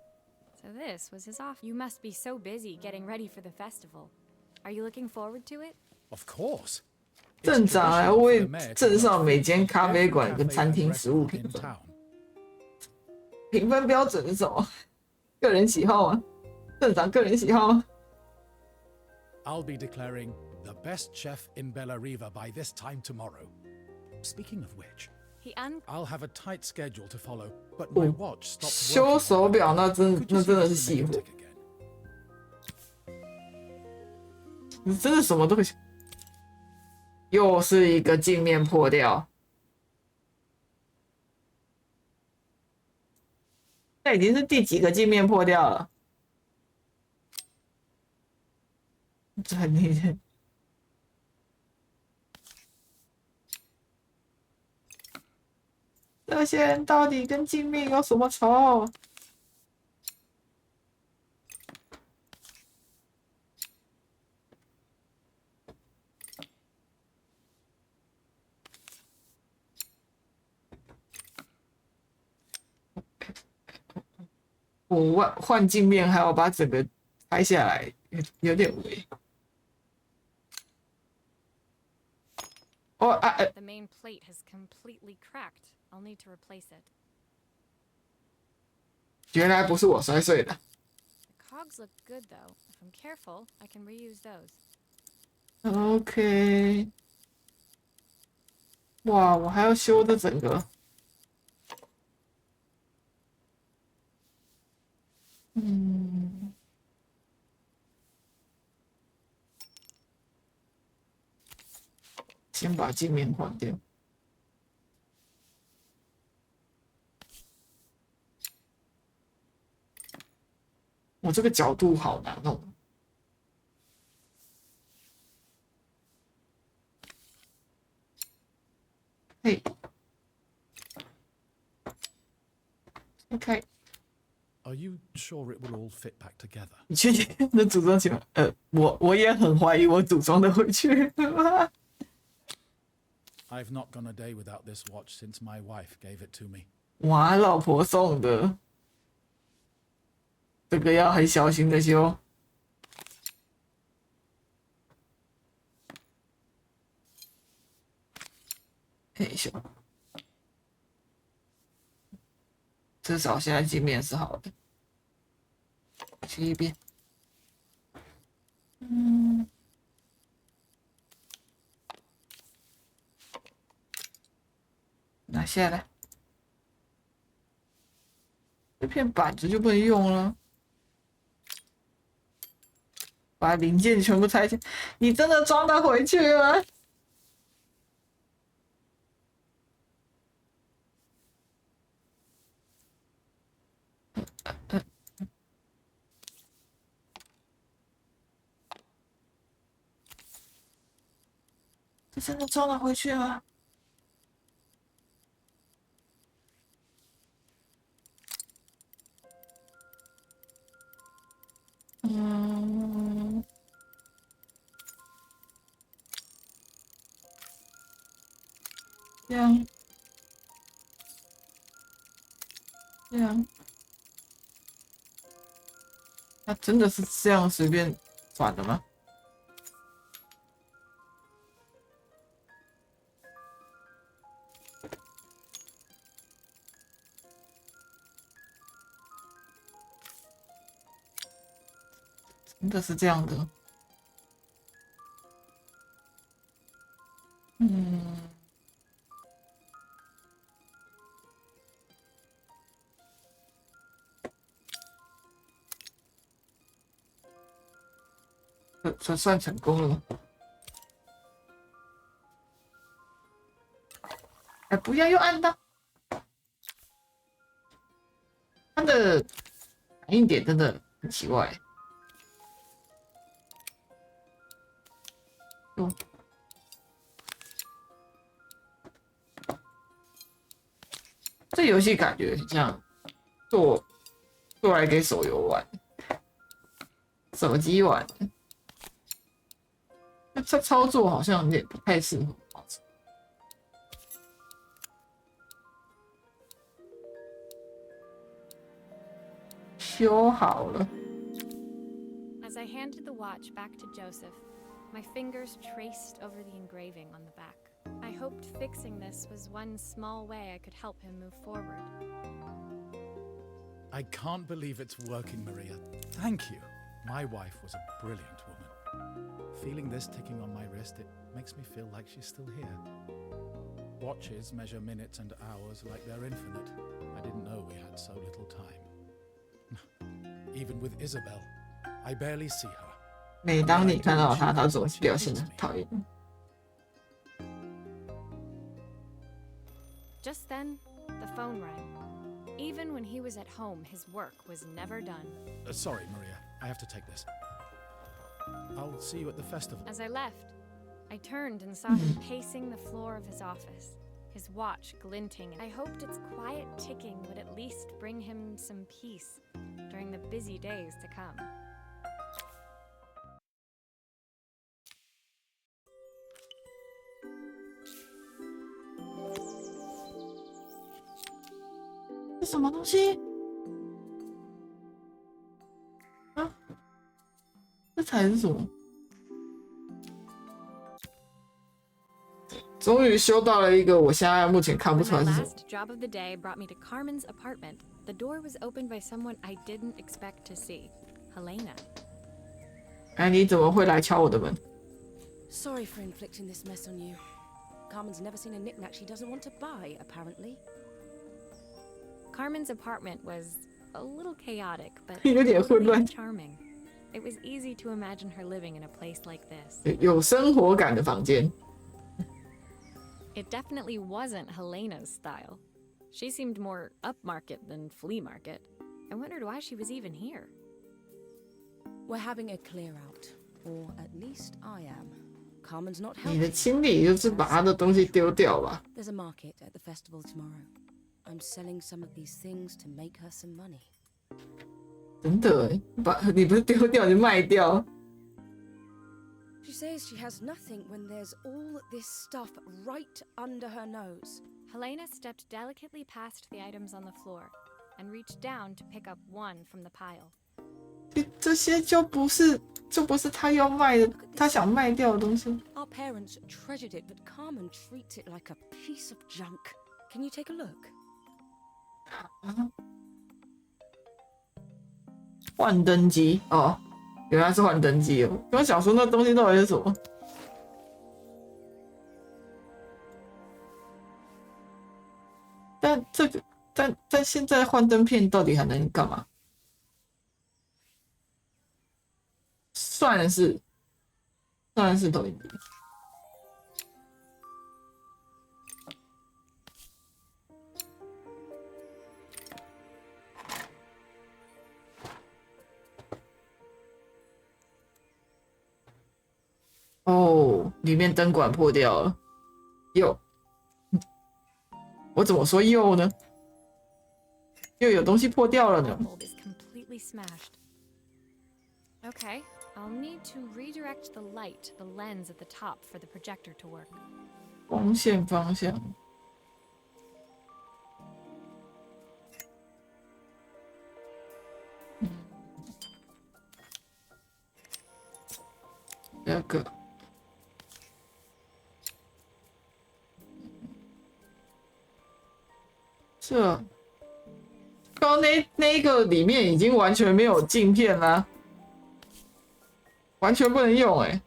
[SPEAKER 2] So this was his office. You must be so busy getting ready for the festival. Are you looking forward to it?
[SPEAKER 4] Of course.
[SPEAKER 1] 镇
[SPEAKER 4] It's
[SPEAKER 1] 长来
[SPEAKER 4] traditional for
[SPEAKER 1] 为
[SPEAKER 4] the mayor to
[SPEAKER 1] 镇上
[SPEAKER 4] vote
[SPEAKER 1] 每
[SPEAKER 4] for
[SPEAKER 1] 间咖啡
[SPEAKER 4] every
[SPEAKER 1] 馆跟
[SPEAKER 4] cafe
[SPEAKER 1] 餐
[SPEAKER 4] and
[SPEAKER 1] 厅食物
[SPEAKER 4] restaurant
[SPEAKER 1] 评
[SPEAKER 4] in
[SPEAKER 1] 分。
[SPEAKER 4] town.
[SPEAKER 1] 评分标准是什么？个人喜好吗？镇长个人喜好吗？
[SPEAKER 4] I'll be declaring the best chef in Bella Riva by this time tomorrow. Speaking of which,
[SPEAKER 2] He
[SPEAKER 4] I'll have a tight schedule to follow, but my
[SPEAKER 1] 哦
[SPEAKER 4] watch stopped
[SPEAKER 1] 修
[SPEAKER 4] working.
[SPEAKER 1] 手表那真
[SPEAKER 4] Could
[SPEAKER 1] 那
[SPEAKER 4] you
[SPEAKER 1] 真
[SPEAKER 4] see
[SPEAKER 1] 的
[SPEAKER 4] if
[SPEAKER 1] 是
[SPEAKER 4] you
[SPEAKER 1] 细
[SPEAKER 4] can
[SPEAKER 1] 活，
[SPEAKER 4] tick again?
[SPEAKER 1] 你真的什么都可以。又是一个镜面破掉，那已经是第几个镜面破掉了？这你这些人到底跟镜面有什么仇？我换镜面还要把整个拍下来，有点微。哦啊
[SPEAKER 2] The main plate has completely cracked. I'll need to replace it.
[SPEAKER 1] 原来不是我摔碎的。
[SPEAKER 2] The cogs look good though. If I'm careful, I can reuse those.
[SPEAKER 1] OK。哇，我还要修这整个。嗯。先把镜面换掉。我这个角度好难弄。嘿，OK，
[SPEAKER 4] Are you sure it will all fit back together?
[SPEAKER 1] 你确定能组装起来？我也很怀疑我组装的回去。
[SPEAKER 4] I've not gone a day without this watch since my wife gave it to me.
[SPEAKER 1] 哇，老婆送的，这个要很小心的修。嘿修，至少现在镜面是好的。去一遍。拿下来。这片板子就不能用了。把零件全部拆起来。你真的装得回去吗？这真的装得回去吗？这样，他真的是这样随便转的吗？真的是这样的。这算成功了吗？哎，不要又按到，它的反应点真的很奇怪。这游戏感觉很像做来给手游玩、手机玩。这操作好像有点不太适合。修好了。
[SPEAKER 2] As I handed the watch back to Joseph, my fingers traced over the engraving on the back. I hoped fixing this was one small way I could help him move forward.
[SPEAKER 4] I can't believe it's working, Maria. Thank you. My wife was a brilliant woman. Feeling this ticking on my wrist, it makes me feel like she's still here. Watches measure minutes and hours like they're infinite. I didn't know we had so little time. Even with Isabel, I barely see her.
[SPEAKER 1] 每当你看到他，他总是表现得很讨厌。
[SPEAKER 2] Just then, the phone rang. Even when he was at home, his work was never done.
[SPEAKER 4] Sorry, Maria. I have to take this. I'll see you at the festival.
[SPEAKER 2] As I left, I turned and saw him pacing the floor of his office, his watch glinting. I hoped its quiet ticking would at least bring him some peace during the busy days to come.
[SPEAKER 1] 这什么东西？啊？这才是什么？终于修到了一个我现在目前看不出来
[SPEAKER 2] When
[SPEAKER 1] 是
[SPEAKER 2] my
[SPEAKER 1] 什么。
[SPEAKER 2] last job of the day brought me to Carmen's apartment, the door was opened by someone I didn't expect to see, Helena.
[SPEAKER 1] 哎，你怎么会来敲我的门？
[SPEAKER 6] Sorry for inflicting this mess on you. Carmen's never seen a knickknack she doesn't want to buy, apparently.
[SPEAKER 2] Carmen's apartment was a little chaotic, but
[SPEAKER 1] 有点混乱。
[SPEAKER 2] really charming. It was easy to imagine her living in a place like this.
[SPEAKER 1] 有生活感的房间。
[SPEAKER 2] It definitely wasn't Helena's style. She seemed more upmarket than flea market. I wondered why she was even here.
[SPEAKER 6] We're having a clear out, or at least I am. Carmen's not
[SPEAKER 1] 你的
[SPEAKER 6] helping.
[SPEAKER 1] 清理就是把他的东西丢掉吧。
[SPEAKER 6] There's a market at the festival tomorrow. I'm selling some of these things to make her some money.
[SPEAKER 1] 真的耶，你不是丢掉就卖掉？
[SPEAKER 6] She says she has nothing when there's all this stuff right under her nose.
[SPEAKER 2] Helena stepped delicately past the items on the floor and reached down to pick up one from the pile.
[SPEAKER 1] 这些就不是他要卖的，他想卖掉的东西。
[SPEAKER 6] Our parents treasured it, but Carmen treats it like a piece of junk. Can you take a look?
[SPEAKER 1] 幻灯机哦，原来是幻灯机哦。我想说那东西到底是什么？但这个，但现在幻灯片到底还能干嘛？算是投影机。哦，里面灯管破掉了，又，我怎么说又呢？又有东西破掉了呢。
[SPEAKER 2] Bulb is completely smashed. Okay, I'll need to redirect the light, the lens at the top for the projector to work.
[SPEAKER 1] 光线方向。这个。这。刚刚那个里面已经完全没有镜片啦，完全不能用哎、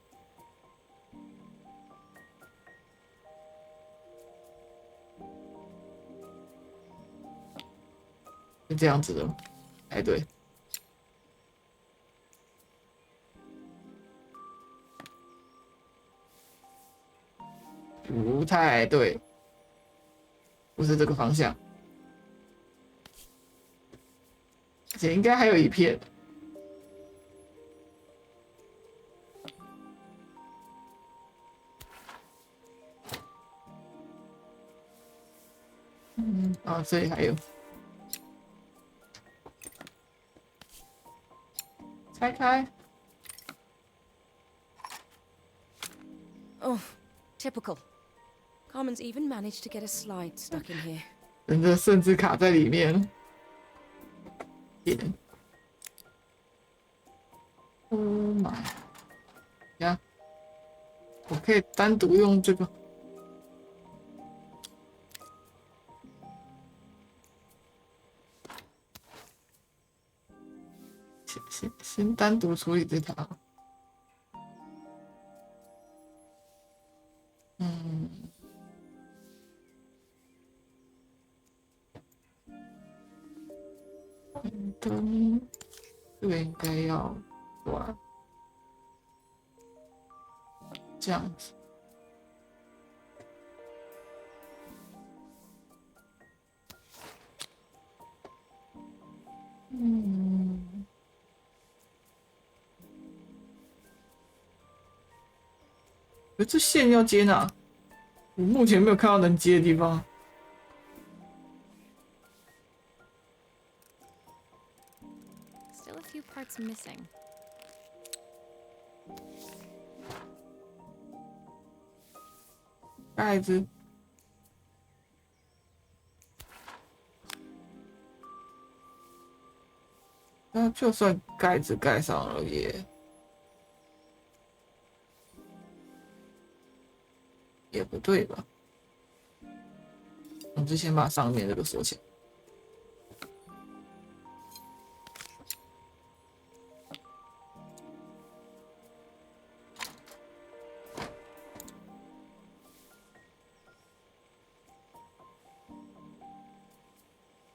[SPEAKER 1] 是这样子的，哎对，不太对，不是这个方向。 而且应该还有一片，啊，这里还有，拆开。
[SPEAKER 6] Oh, typical. Carmen's even managed to get a slide stuck in here.
[SPEAKER 1] 人家甚至卡在里面。 Oh my！ 呀，我可以单独用这个。先单独处理这条。灯，这个应该要关，这样子。这线要接哪？我目前没有看到能接的地方。
[SPEAKER 2] Still a few parts missing.
[SPEAKER 1] 盖子，那就算盖子盖上了也不对吧？我就先把上面这个锁起来。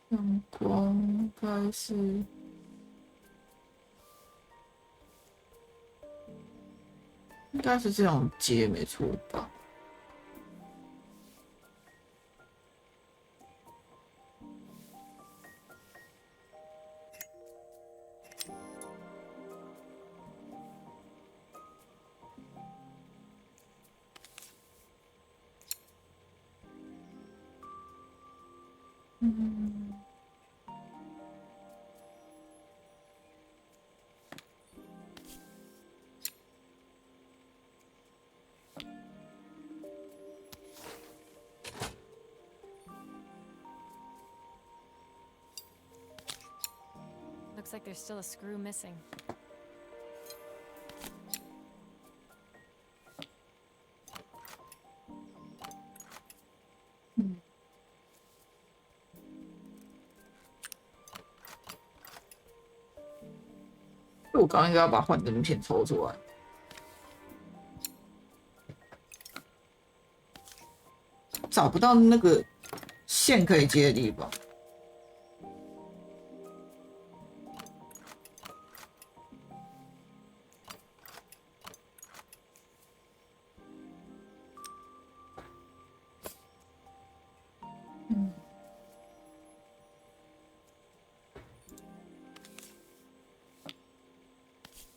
[SPEAKER 1] 阳光应该是这样接没错吧？Looks
[SPEAKER 2] like there's still a screw missing.
[SPEAKER 1] 我刚刚应该要把幻灯片抽出来。找不到那个线可以接的地方。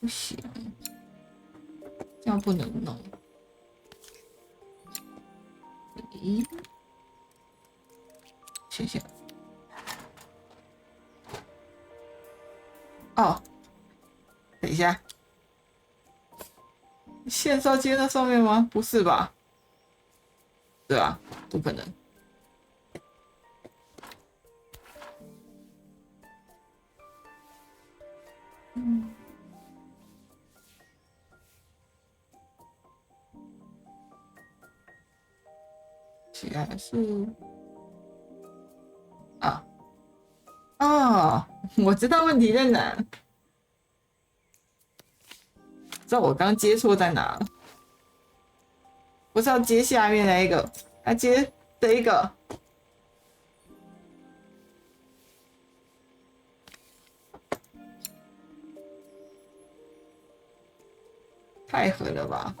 [SPEAKER 1] 不行，这样不能弄。咦，谢谢。哦，等一下，线是要接在上面吗？不是吧？对啊，不可能。嗯。起来是我知道问题在哪，知道我刚接错在哪了，不是要接下面那一个，要接这一个。太狠了吧！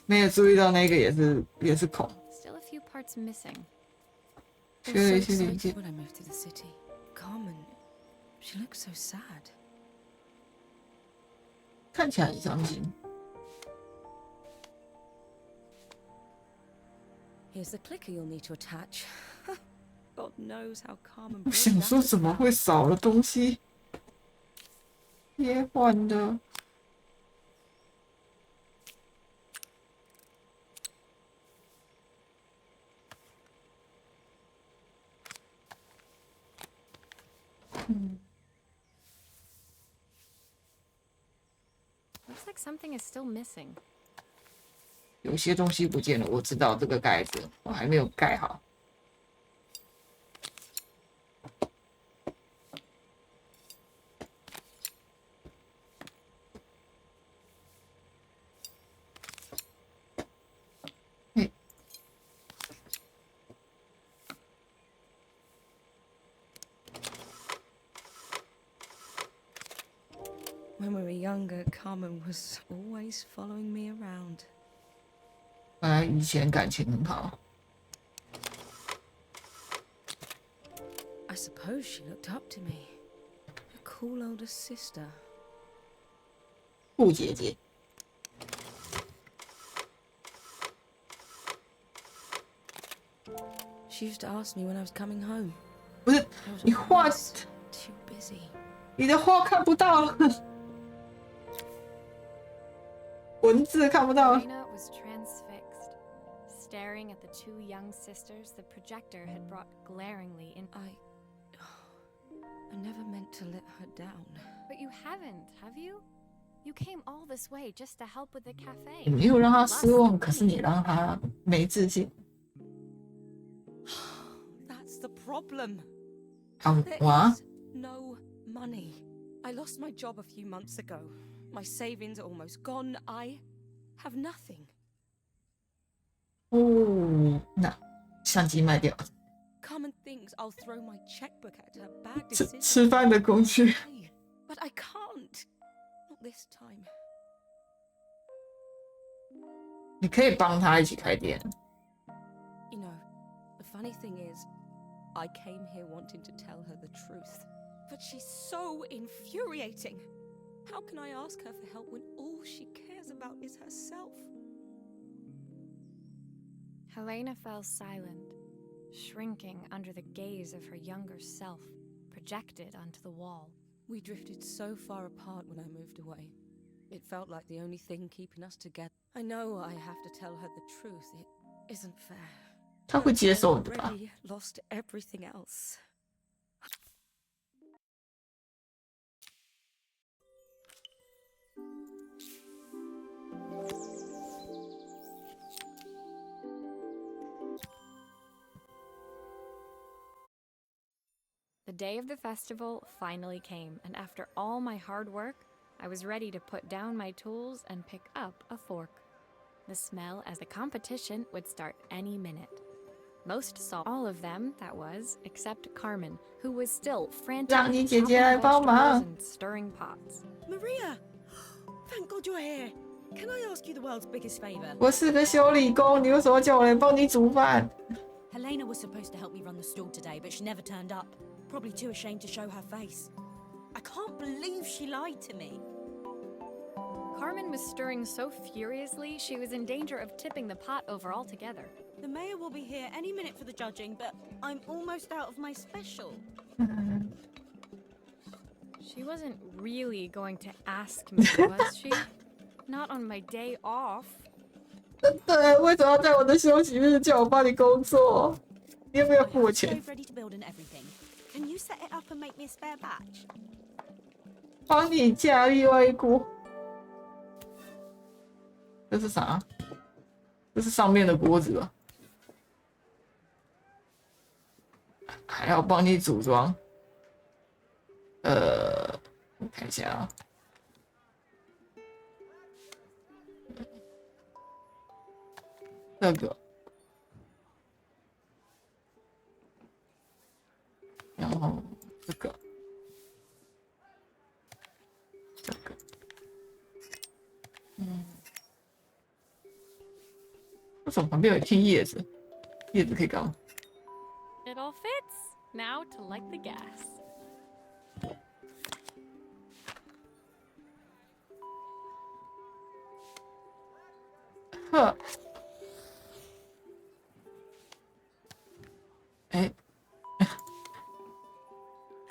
[SPEAKER 1] 没有注意到那个也是孔。
[SPEAKER 2] Still a few parts missing.
[SPEAKER 1] 缺了一些零件。
[SPEAKER 6] When I moved to the city, Carmen, she looks so sad.
[SPEAKER 1] 看起来很伤心。
[SPEAKER 6] Here's the clicker you'll need to attach. God knows how Carmen.
[SPEAKER 1] 我想说怎么会少了东西？切换的。
[SPEAKER 2] Looks like something is still missing.
[SPEAKER 1] 有些东西不见了，我知道这个盖子我还没有盖好。
[SPEAKER 6] When we were younger, Carmen was always following me around.
[SPEAKER 1] 本来以前感情很好。
[SPEAKER 6] I suppose she looked up to me. A cool older sister.
[SPEAKER 1] 顾姐姐。
[SPEAKER 6] She used to ask me when I was coming home.
[SPEAKER 1] 不是
[SPEAKER 6] I was
[SPEAKER 1] 你画，
[SPEAKER 6] always too busy.
[SPEAKER 1] 你的画看不到了，文字看不到了。
[SPEAKER 2] Elena was transfixed, staring at the two young sisters the projector had brought glaringly in.
[SPEAKER 6] I never meant to let her down.
[SPEAKER 2] But you haven't, have you? You came all this way just to help with the
[SPEAKER 1] 你
[SPEAKER 2] cafe.
[SPEAKER 1] 没有让他失望，可是你让他没自信。
[SPEAKER 6] That's the problem.
[SPEAKER 1] 啊
[SPEAKER 6] There
[SPEAKER 1] 哇
[SPEAKER 6] is no money. I lost my job a few months ago. My savings are almost gone. I have nothing.
[SPEAKER 1] 哦，那相机卖掉，
[SPEAKER 6] Carmen thinks I'll throw my checkbook at her. Bad
[SPEAKER 1] 吃
[SPEAKER 6] decision.
[SPEAKER 1] 吃饭的工具。
[SPEAKER 6] But I can't. Not this time.
[SPEAKER 1] 你可以帮他一起开店。
[SPEAKER 6] You know, the funny thing is, I came here wanting to tell her the truth. But she's so infuriating. How can I ask her for help when all she cares about is herself?
[SPEAKER 2] Helena fell silent, shrinking under the gaze of her younger self, projected onto the wall.
[SPEAKER 6] We drifted so far apart when I moved away. It felt like the only thing keeping us together. I know I have to tell her the truth. It isn't fair.
[SPEAKER 1] 他会接受的吧？
[SPEAKER 6] Already lost everything else.
[SPEAKER 2] The day of the festival finally came, and after all my hard work, I was ready to put down my tools and pick up a fork. The smell as the competition would start any minute. Most saw all of them, that was, except Carmen, who was still
[SPEAKER 1] 让
[SPEAKER 2] frantically
[SPEAKER 1] 你姐
[SPEAKER 2] chopping
[SPEAKER 1] 姐来帮
[SPEAKER 2] vegetables
[SPEAKER 1] 忙。
[SPEAKER 2] and stirring pots.
[SPEAKER 5] Maria! Thank God you're here. Can I ask you the world's biggest favour?
[SPEAKER 1] 我是个修理工，你为什么叫我来帮你煮饭？
[SPEAKER 5] Helena was supposed to help me run the stall today, but she never turned up. Probably too ashamed to show her face. I can't believe she lied to me.
[SPEAKER 2] Carmen was stirring so furiously, she was in danger of tipping the pot over altogether.
[SPEAKER 5] The mayor will be here any minute for the judging, but I'm almost out of my special.
[SPEAKER 2] She wasn't really going to ask me, was she? Not on my day off.
[SPEAKER 1] 对，为什么要在我的休息日叫我帮你工作？你有没有付我钱？
[SPEAKER 5] Stove ready to build and everything. Can you set it up and make me a spare batch?
[SPEAKER 1] 帮你加另外一锅。这是啥？这是上面的锅子吧？还要帮你组装。我看一下啊。这个，然后这个，这个，为什么旁边有一片叶子？叶子可以干嘛？
[SPEAKER 2] It all fits. Now to light the gas.
[SPEAKER 1] 呵，哎，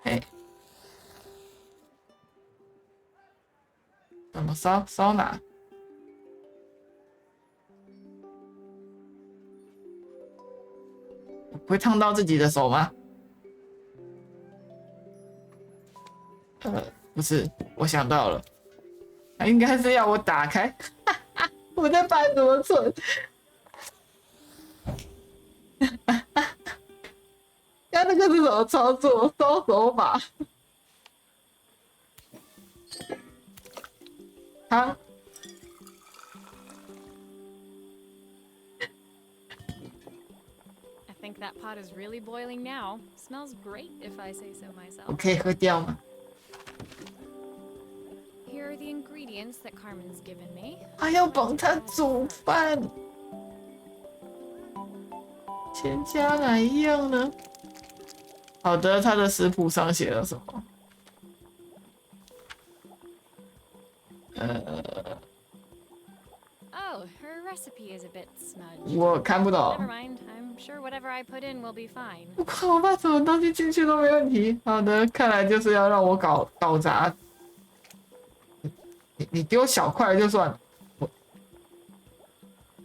[SPEAKER 1] 哎，怎么烧哪？不会烫到自己的手吗？不是，我想到了，他应该是要我打开。我在扮什么蠢？他那个是什么操作？收手法？汤。
[SPEAKER 2] I think that pot is really boiling now. Smells great if I say so
[SPEAKER 1] 我
[SPEAKER 2] myself.
[SPEAKER 1] 可以喝掉吗？
[SPEAKER 2] Here are the ingredients that Carmen's given me.
[SPEAKER 1] 还要帮他煮饭，钱加哪一样呢？好的，他的食谱上写了什么？Oh,
[SPEAKER 2] her recipe is a bit smudged.
[SPEAKER 1] 我看不
[SPEAKER 2] Never
[SPEAKER 1] 懂。
[SPEAKER 2] mind. I'm sure whatever I put in will be fine.
[SPEAKER 1] 不管我把什么东西进去都没问题。好的，看来就是要让我搞砸。你丢小块就算了，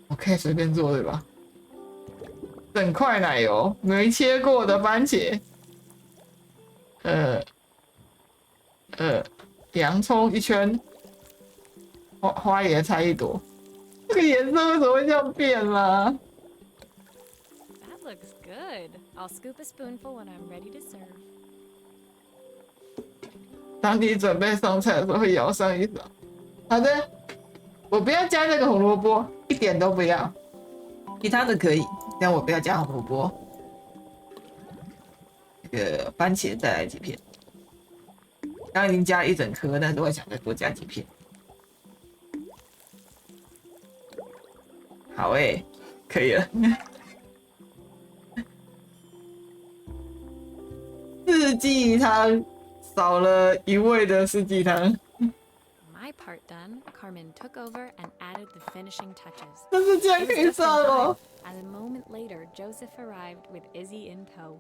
[SPEAKER 1] 我可以随便做对吧？整块奶油，没切过的番茄，洋葱一圈，花椰菜一朵。这个颜色为什么会这样变啦？
[SPEAKER 2] That looks good. I'll scoop a spoonful when I'm ready to serve.
[SPEAKER 1] 当你准备上菜的时候，会舀上一勺。好的，我不要加那个红萝卜，一点都不要。其他的可以，但我不要加红萝卜。那个番茄再来几片。刚刚已经加了一整颗，但是我想再多加几片。好诶，可以了。四季汤少了一味的四季汤。
[SPEAKER 2] My part done, Carmen took over and added the finishing touches.
[SPEAKER 1] 但是这样
[SPEAKER 2] It
[SPEAKER 1] 可
[SPEAKER 2] was
[SPEAKER 1] 以
[SPEAKER 2] just in
[SPEAKER 1] 上哦
[SPEAKER 2] time. And a moment later, Joseph arrived with Izzy in tow.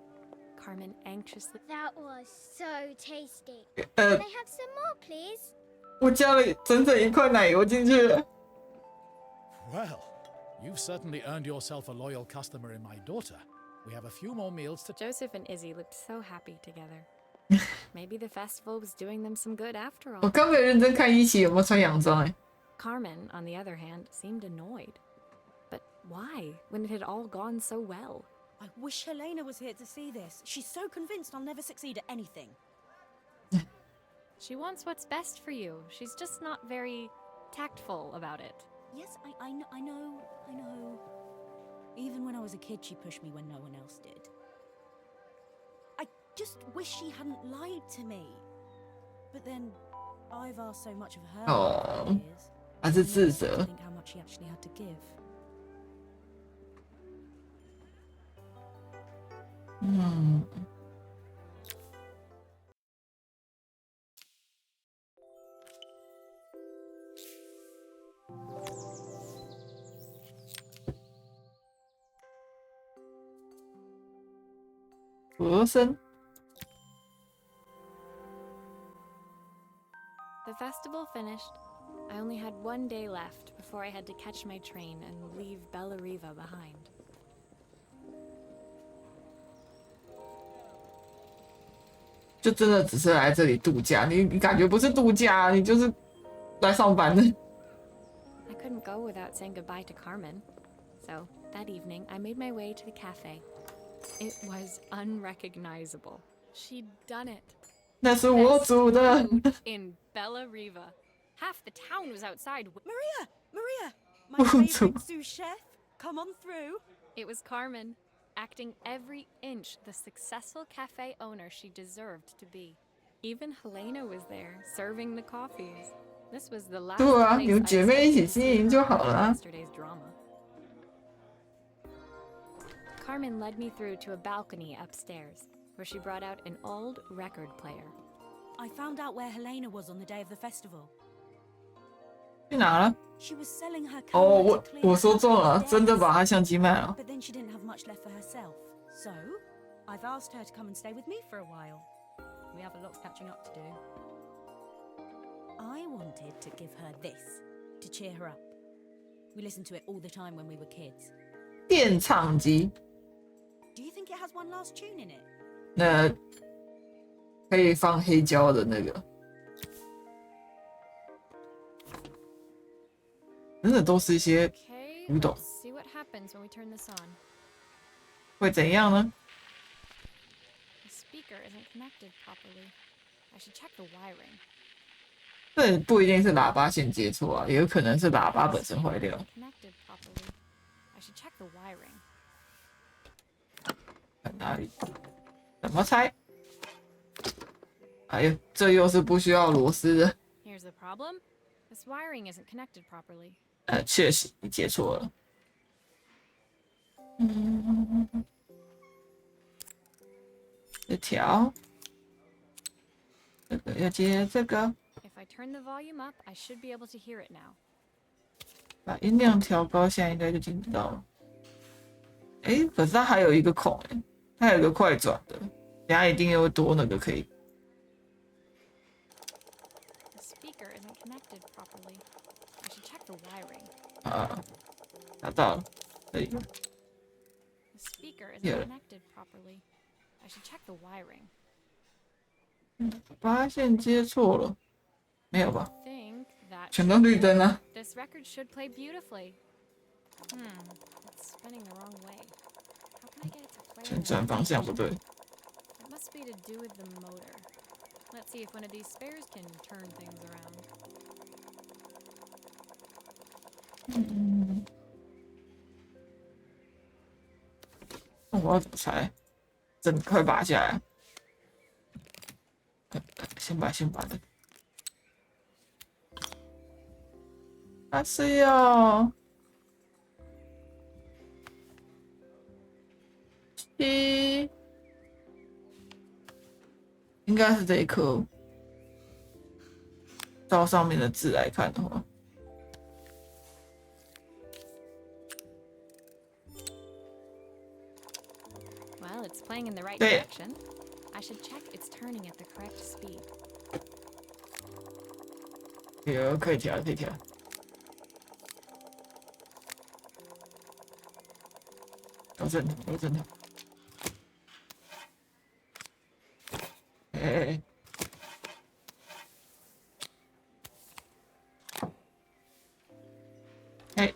[SPEAKER 2] Carmen anxiously.
[SPEAKER 3] That was so tasty. Can I have some more, please?
[SPEAKER 1] 我加了整整一块奶油进去了。
[SPEAKER 4] Well, you've certainly earned yourself a loyal customer in my daughter. We have a few more meals to...
[SPEAKER 2] Joseph and Izzy looked so happy together. Maybe the festival was doing them some good after
[SPEAKER 1] 我
[SPEAKER 2] all.
[SPEAKER 1] 刚没认真看一期有没有穿洋装哎。
[SPEAKER 2] Carmen, on the other hand, seemed annoyed. But why, when it had all gone so well?
[SPEAKER 5] I wish Helena was here to see this. She's so convinced I'll never succeed at anything.
[SPEAKER 2] She wants what's best for you. She's just not very tactful about it.
[SPEAKER 5] Yes, I know. Even when I was a kid, she pushed me when no one else did. I just wish she hadn't lied to me. But then, I've asked so much of her over the years.
[SPEAKER 1] 还是自责
[SPEAKER 5] Think how much she actually had to give.
[SPEAKER 1] 嗯，和珅。
[SPEAKER 2] The festival finished. I only had 1 day left before I had to catch my train and leave Bellariva behind.
[SPEAKER 1] 就真的只是来这里度假，你感觉不是度假，你就是来上班的。
[SPEAKER 2] I couldn't go without saying goodbye to Carmen. So, that evening, I made my way to the cafe. It was unrecognizable. She'd done it.
[SPEAKER 1] 那是我煮的。
[SPEAKER 2] Food in Bellariva. Half the town was outside.
[SPEAKER 5] Maria, my favorite sous chef. Come on through.
[SPEAKER 2] It was Carmen, acting every inch the successful cafe owner she deserved to be. Even Helena was there, serving the coffees. This was the last
[SPEAKER 1] 对啊，
[SPEAKER 2] place
[SPEAKER 1] 你们
[SPEAKER 2] I
[SPEAKER 1] 姐妹一起
[SPEAKER 2] expected to
[SPEAKER 1] 经
[SPEAKER 2] see
[SPEAKER 1] 营
[SPEAKER 2] her
[SPEAKER 1] 就好了啊。
[SPEAKER 2] after yesterday's drama. Carmen led me through to a balcony upstairs, where she brought out an old record player.
[SPEAKER 5] I found out where Helena was on the day of the festival.
[SPEAKER 1] 去哪了？
[SPEAKER 5] She was selling her
[SPEAKER 1] 哦，
[SPEAKER 5] camera to clear
[SPEAKER 1] 我说
[SPEAKER 5] her
[SPEAKER 1] 中了，
[SPEAKER 5] debts.
[SPEAKER 1] 真的把她相机卖了。
[SPEAKER 5] But then she didn't have much left for herself. So, I've asked her to come and stay with me for a while. We have a lot of catching up to do. I wanted to give her this to cheer her up. We listened to it all the time when we were kids.
[SPEAKER 1] 电唱机，
[SPEAKER 5] Do you think it has one last tune in it?
[SPEAKER 1] 那可以放黑胶的那个，真的都是一些
[SPEAKER 2] Okay,
[SPEAKER 1] 古董，
[SPEAKER 2] let's see what happens when we turn this on.
[SPEAKER 1] 会怎样呢？
[SPEAKER 2] The speaker isn't connected properly. I should check the wiring.
[SPEAKER 1] 这不一定是喇叭线接错啊，也有可能是喇叭本身坏掉。
[SPEAKER 2] Connected properly. I should check the wiring.
[SPEAKER 1] 看哪里？怎么拆？哎呦，这又是不需要螺丝的。
[SPEAKER 2] Here's the problem. This wiring isn't connected properly.
[SPEAKER 1] 确实你接错了。这条，这个要接这个，
[SPEAKER 2] If I turn the volume up, I should be able to hear it now.
[SPEAKER 1] 把音量调高，现在应该就听得到了。哎，可是它还有一个孔，哎，它有一个快转的，等下一定又多那个可以。
[SPEAKER 2] The speaker isn't connected properly. I should check the wiring.
[SPEAKER 1] 拿到了，可以。
[SPEAKER 2] The speaker isn't
[SPEAKER 1] Yeah.
[SPEAKER 2] connected properly. I should check the wiring.
[SPEAKER 1] 把线接错了，没有吧？
[SPEAKER 2] Think that
[SPEAKER 1] 全都绿灯啊！
[SPEAKER 2] this record should play beautifully. It's spinning the wrong way. How can I get it to play?
[SPEAKER 1] 旋
[SPEAKER 2] in
[SPEAKER 1] 转
[SPEAKER 2] the
[SPEAKER 1] 方向不对。
[SPEAKER 2] It must be to do with the motor. Let's see if one of these spares can turn things around.
[SPEAKER 1] 那我要怎么拆？整块拔下来。先把的。它是要7，应该是这一颗。照上面的字来看的话。
[SPEAKER 2] Well, it's playing in the right
[SPEAKER 1] Yeah.
[SPEAKER 2] direction. I should check it's turning at the correct speed.
[SPEAKER 1] 有可以调，可以调。调整它，调整它。哎，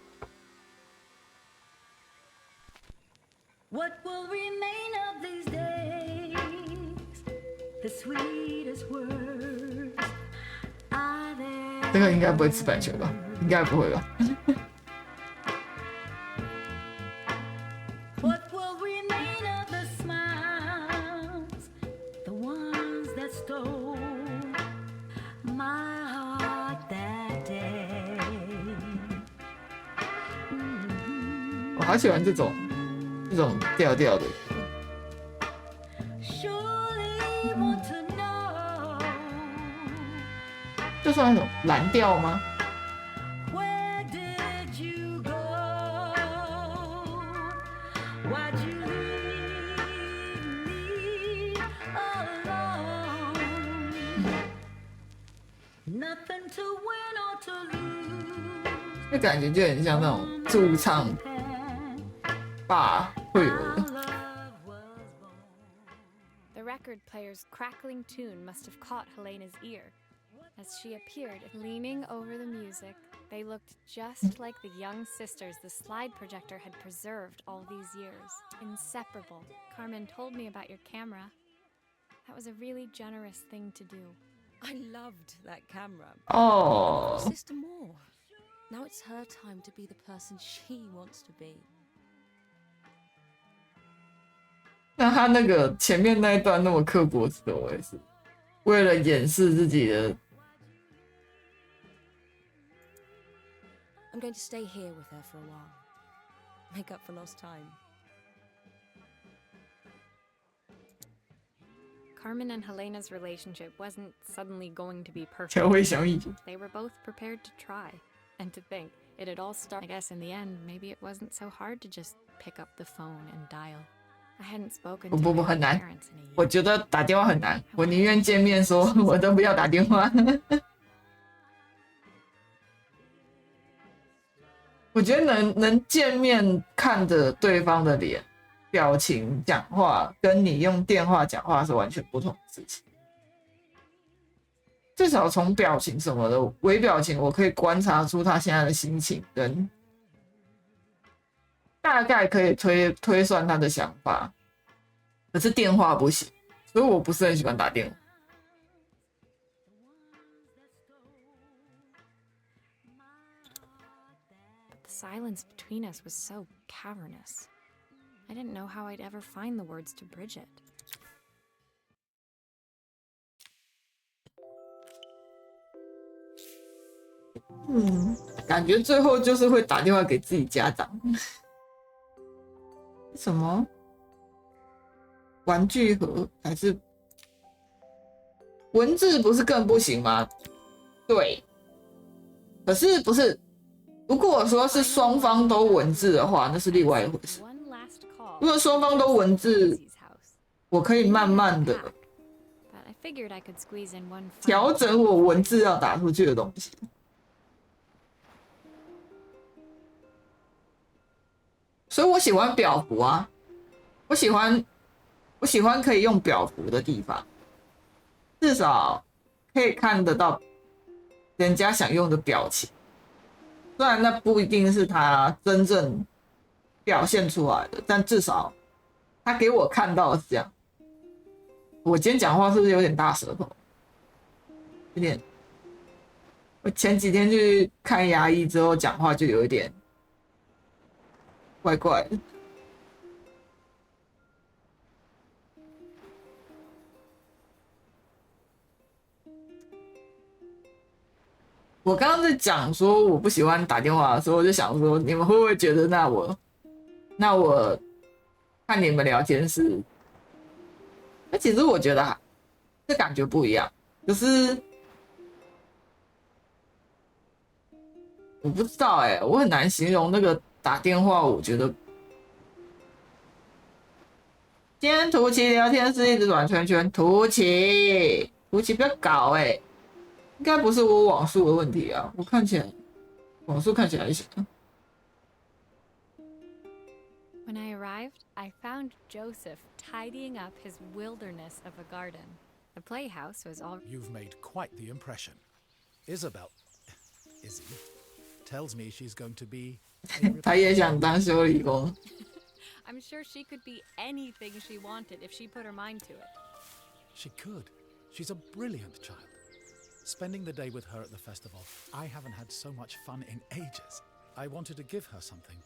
[SPEAKER 7] What will remain of these days? The sweetest words are there.
[SPEAKER 1] 这个应该不会吃版权吧？应该不会吧？
[SPEAKER 7] What will remain of the smiles, the ones that stole my heart that day?
[SPEAKER 1] 我好喜欢这种调调的。算什么蓝调吗？
[SPEAKER 7] Where did you go? Why'd you leave me alone? Nothing to win or to lose.
[SPEAKER 1] 这感觉就很像那种驻唱吧会有的。
[SPEAKER 2] The record player's crackling tune must have caught Helena's ear. As she appeared, leaning over the music, they looked just like the young sisters the slide projector had preserved all these years. Inseparable. Carmen told me about your camera. That was a really generous thing to do.
[SPEAKER 6] I loved that camera.
[SPEAKER 1] 哦，
[SPEAKER 6] Sister more. Now it's her time to be the person she wants to be.
[SPEAKER 1] 那他那个前面那一段那么刻薄子的，我也是为了掩饰自己的。
[SPEAKER 6] I'm going to stay here with her for a while. Make up for lost time.
[SPEAKER 2] Carmen and Helena's relationship wasn't suddenly going to be
[SPEAKER 1] 乔
[SPEAKER 2] perfect.
[SPEAKER 1] 慧小艺，
[SPEAKER 2] They were both prepared to try. And to think, it had all started. I guess in the end, maybe it wasn't so hard to just pick up the phone and dial. I hadn't spoken to
[SPEAKER 1] 不
[SPEAKER 2] my
[SPEAKER 1] 很难，
[SPEAKER 2] parents in a
[SPEAKER 1] 我
[SPEAKER 2] year.
[SPEAKER 1] 觉得打电话很难，我宁愿见面说，我都不要打电话。我觉得能见面看着对方的脸、表情、讲话，跟你用电话讲话是完全不同的事情。至少从表情什么的微表情，我可以观察出他现在的心情，跟大概可以推算他的想法。可是电话不行，所以我不是很喜欢打电话。
[SPEAKER 2] The silence between us was so cavernous. I didn't know how I'd ever find the words to bridge it.
[SPEAKER 1] 感觉最后就是会打电话给自己家长。什么？玩具盒还是文字不是更不行吗？对，可是不是？如果说是双方都文字的话，那是另外一回事。
[SPEAKER 2] One last call.
[SPEAKER 1] 如果双方都文字，
[SPEAKER 2] Susie's house.
[SPEAKER 1] 我可以慢慢的
[SPEAKER 2] But I figured I could squeeze in one
[SPEAKER 1] 调
[SPEAKER 2] final
[SPEAKER 1] 整我文字要打出去的东西。所以我喜欢表符啊，我喜欢可以用表符的地方，至少可以看得到人家想用的表情，虽然那不一定是他真正表现出来的，但至少他给我看到的是这样。我今天讲话是不是有点大舌头？有点。我前几天去看牙医之后，讲话就有一点怪怪的。我刚刚在讲说我不喜欢打电话的时候，我就想说，你们会不会觉得那我看你们聊天是？那其实我觉得这感觉不一样，就是我不知道我很难形容那个打电话。我觉得今天图奇聊天室一直转圈圈，图奇不要搞应该不是我网速的问题啊，我看起来网速看起来还行。
[SPEAKER 2] When I arrived, I found Joseph tidying up his wilderness of a garden. The playhouse was all
[SPEAKER 4] You've made quite the impression. Izzy, tells me she's going to be.
[SPEAKER 1] 他也想当修理工。
[SPEAKER 2] I'm sure she could be anything she wanted if she put her mind to it.
[SPEAKER 4] She could. She's a brilliant child. Spending the day with her at the festival, I haven't had so much fun in ages. I wanted to give her something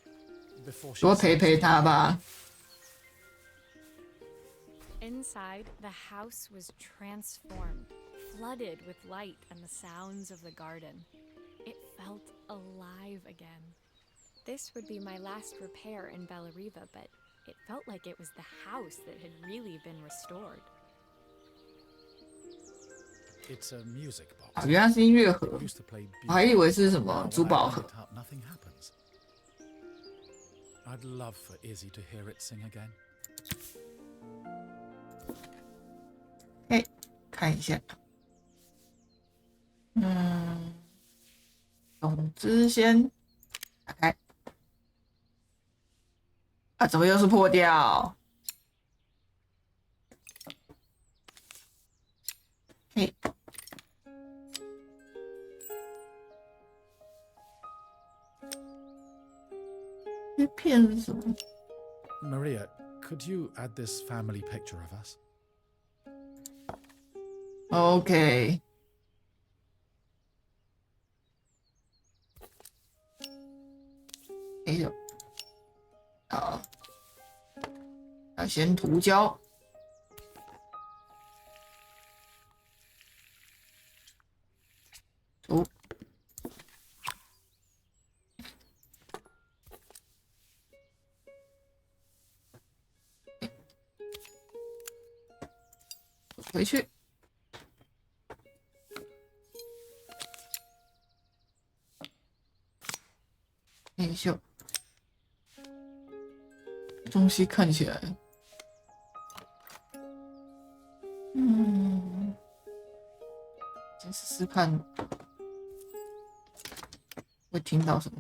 [SPEAKER 4] before she.
[SPEAKER 1] 多陪陪他吧。
[SPEAKER 2] Inside, the house was transformed, flooded with light and the sounds of the garden. It felt alive again. This would be my last repair in Bellariva, but it felt like it was the house that had really been restored.
[SPEAKER 4] It's a music box.
[SPEAKER 1] 啊，原来是音乐盒，
[SPEAKER 4] Used to play
[SPEAKER 1] 我还以为是什么
[SPEAKER 4] Now
[SPEAKER 1] 珠
[SPEAKER 4] when I
[SPEAKER 1] 宝
[SPEAKER 4] bring
[SPEAKER 1] 盒。
[SPEAKER 4] it up, nothing happens. I'd love for Izzy to hear it sing again.
[SPEAKER 1] 哎，看一下，总之先打开。啊，怎么又是破掉？嘿，这片是什么？
[SPEAKER 4] Maria, could you add this family picture of us?
[SPEAKER 1] OK， 哎呦，好，要先涂胶，涂，回去。内秀，东西看起来，先试试看会听到什么。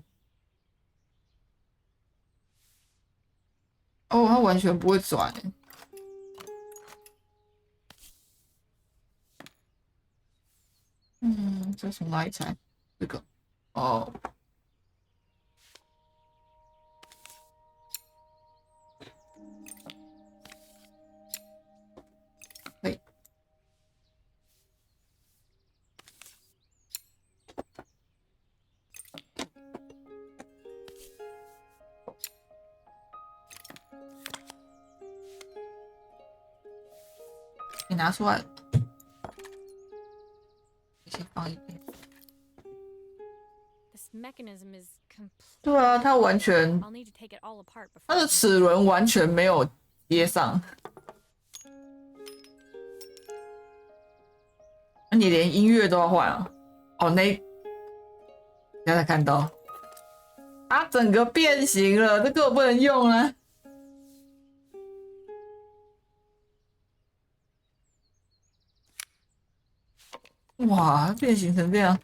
[SPEAKER 1] 哦，它完全不会转欸。这从哪里猜？这个，哦。可以。你拿出来，先放一边。
[SPEAKER 2] This mechanism is complete.
[SPEAKER 1] 对啊，它完全，
[SPEAKER 2] I'll need to take it all apart before.
[SPEAKER 1] 它的齿轮完全没有接上。你连音乐都要换啊？哦，那刚才看到，它整个变形了，这个不能用了。哇，变形成这样。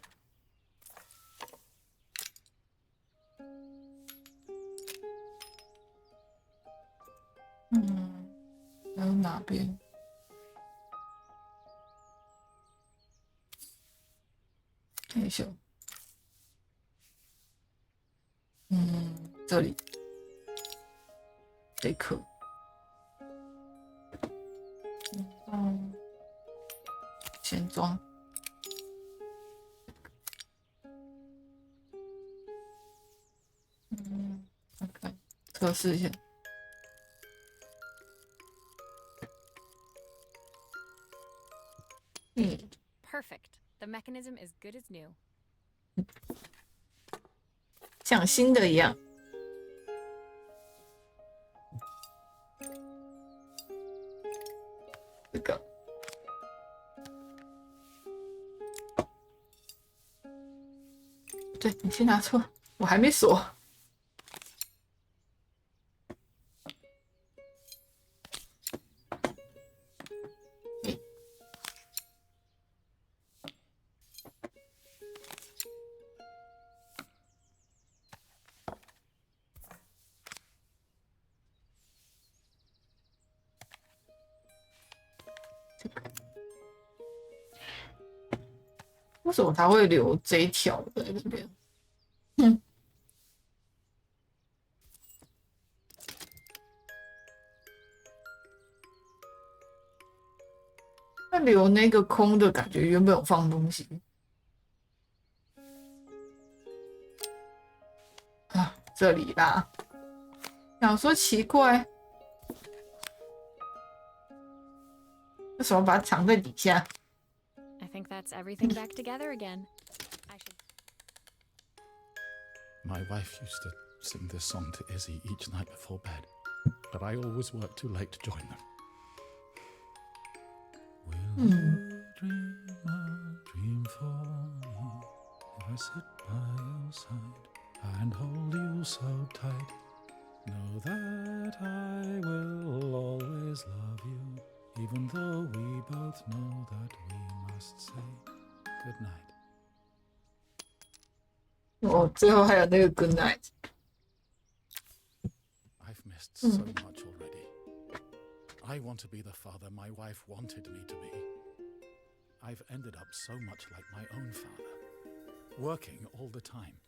[SPEAKER 1] 还有哪边？看一下。这里，这颗。先装。看看，测试一下。
[SPEAKER 2] Perfect. The mechanism is good as new.
[SPEAKER 1] 像新的一样。这个，对你先拿错，我还没锁。为什么他会留这一条在这边？他留那个空的感觉，原本有放东西啊，这里啦。想说奇怪，为什么把它藏在底下？
[SPEAKER 2] I think that's everything back together again. I should.
[SPEAKER 4] My wife used to sing this song to Izzy each night before bed, but I always worked too late to join them. We'll dream a dream for me if I sit by your side and hold you so tight. Know that I will always love you, even though we both know that we must say good night.
[SPEAKER 1] 哦，最后还有那个 good night。I've
[SPEAKER 4] missed so much already. I want to be the father my wife wanted me to be. I've ended up so much like my own father, working all the time.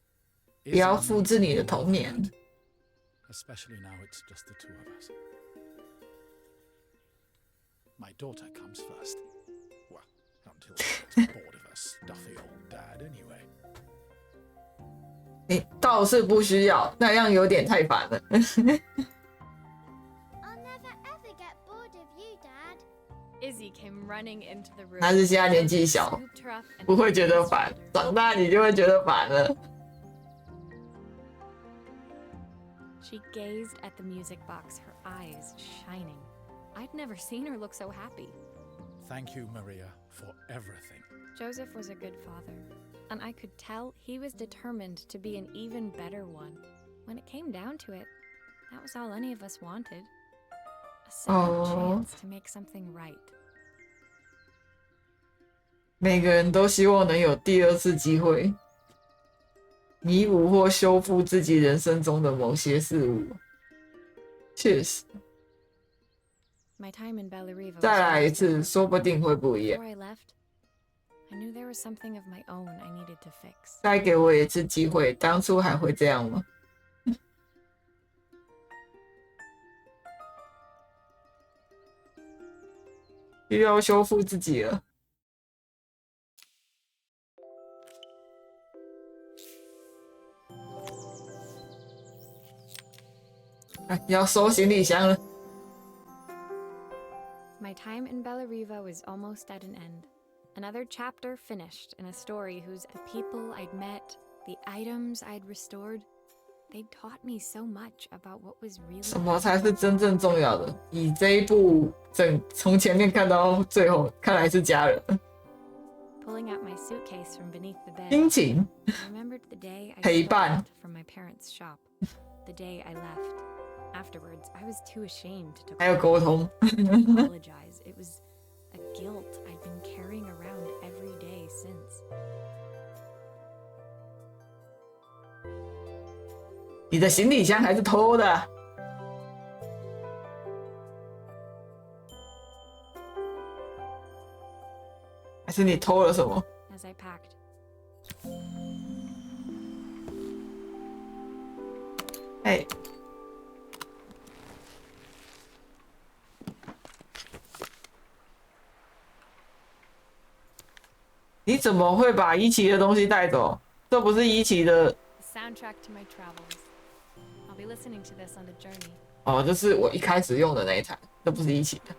[SPEAKER 1] 不要复制你的童年。
[SPEAKER 4] Especially now it's just the two of us. My daughter comes first. Well, until she gets bored of her stuffy old dad anyway.
[SPEAKER 1] 你倒是不需要，那样有点太烦了。
[SPEAKER 3] I'll never ever get bored of you, Dad.
[SPEAKER 2] Izzy came running into the room.
[SPEAKER 1] 那是现在年纪小，
[SPEAKER 2] scooped her up and
[SPEAKER 1] 不会觉得烦，长大你就会觉得烦了。
[SPEAKER 2] She gazed at the music box, her eyes shining. I'd never seen her look so happy.
[SPEAKER 4] Thank you, Maria, for everything.
[SPEAKER 2] Joseph was a good father, and I could tell he was determined to be an even better one. When it came down to it, that was all any of us wanted. A second chance to make something right.
[SPEAKER 1] 每个人都希望能有第二次机会，弥补或修复自己人生中的某些事物。确实，
[SPEAKER 2] My time in Bellariva was
[SPEAKER 1] 再来一
[SPEAKER 2] almost
[SPEAKER 1] 次，
[SPEAKER 2] over.
[SPEAKER 1] 说不定会不一样。
[SPEAKER 2] Before I left, I knew there was something of my own I needed to fix.
[SPEAKER 1] 再给我一次机会，当初还会这样吗？需要修复自己了。哎，要收行李箱了。
[SPEAKER 2] My time in Bellariva was almost at an end. Another chapter finished in a story whose the people I'd met, the items I'd restored, they'd taught me so much about what was really.
[SPEAKER 1] 什么才是真正重要的？以这一部从前面看到最后，看来是家人。
[SPEAKER 2] Pulling out my suitcase from beneath the bed,
[SPEAKER 1] 亲情
[SPEAKER 2] I remembered the day I
[SPEAKER 1] 陪伴
[SPEAKER 2] stole it from my parents' shop. The day I left. Afterwards, I was too ashamed to
[SPEAKER 1] 还有沟通。
[SPEAKER 2] apologize. It was a guilt I'd been carrying around every day since.
[SPEAKER 1] 你的行李箱还是偷的？还是你偷了什么？
[SPEAKER 2] As I packed,
[SPEAKER 1] 哎，你怎么会把伊奇的东西带走？这不是伊奇的
[SPEAKER 2] the soundtrack to my travels. I'll be listening to this on the journey.
[SPEAKER 1] 哦，这是我一开始用的那一台，这不是伊奇的。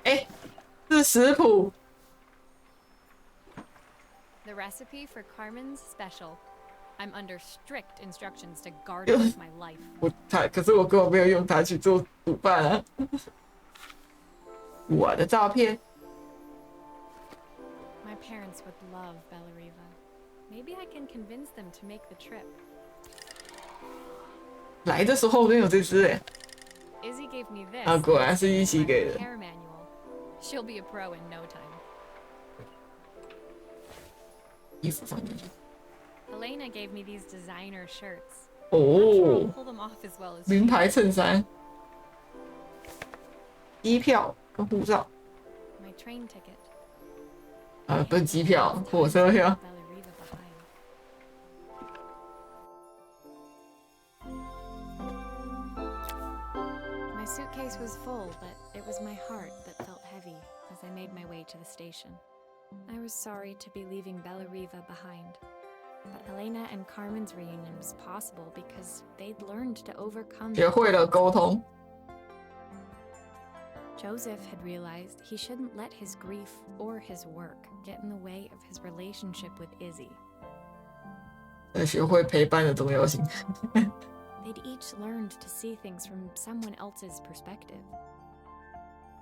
[SPEAKER 1] 哎，是食谱。
[SPEAKER 2] The recipe for Carmen's special. I'm under strict instructions to guard it with my life.
[SPEAKER 1] 可是我根本没有用它去做煮饭啊。我的照片，
[SPEAKER 2] My parents would love Bellariva. Maybe I can convince them to make the trip.
[SPEAKER 1] 来的时候没有这只哎。
[SPEAKER 2] Izzy gave me this.
[SPEAKER 1] 啊，果然是一起给的。
[SPEAKER 2] Care manual. She'll be a pro in no time.
[SPEAKER 1] 衣服放进去。
[SPEAKER 2] Helena gave me these designer shirts.
[SPEAKER 1] 哦
[SPEAKER 2] I'll，pull them off as well as
[SPEAKER 1] 名
[SPEAKER 2] she
[SPEAKER 1] 牌
[SPEAKER 2] does.
[SPEAKER 1] 衬衫、机票跟护照，
[SPEAKER 2] My train ticket.
[SPEAKER 1] 不是机票，火车票。
[SPEAKER 2] Bellariva behind. My suitcase was full, but it was my heart that felt heavy as I made my way to the station. I was sorry to be leaving Bellariva behind, but Helena and Carmen's reunion was possible because they'd learned to overcome.
[SPEAKER 1] 学会了沟通。
[SPEAKER 2] Joseph had realized he shouldn't let his grief or his work get in the way of his relationship with Izzy.
[SPEAKER 1] 学会陪伴的重要性。
[SPEAKER 2] They'd each learned to see things from someone else's perspective.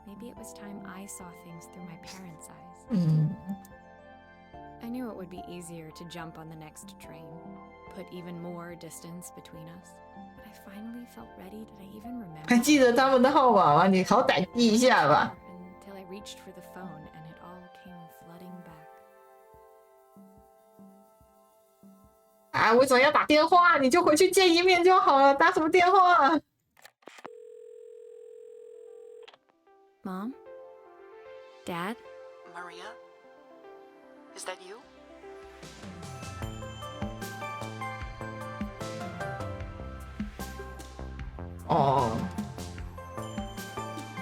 [SPEAKER 2] Maybe it was time I saw things through my parents' eyes.
[SPEAKER 1] 嗯，
[SPEAKER 2] I knew it would be easier to jump on the next train, put even more distance between us. But I finally felt ready. Did I even remember?
[SPEAKER 1] 还记得他们的号码吗？你好歹记一下吧。
[SPEAKER 2] Until I reached for the phone and it all came flooding back.
[SPEAKER 1] 啊，为什么要打电话？你就回去见一面就好了，打什么电话？
[SPEAKER 2] Mom? Dad?
[SPEAKER 8] Maria? Is that you?
[SPEAKER 1] 哦，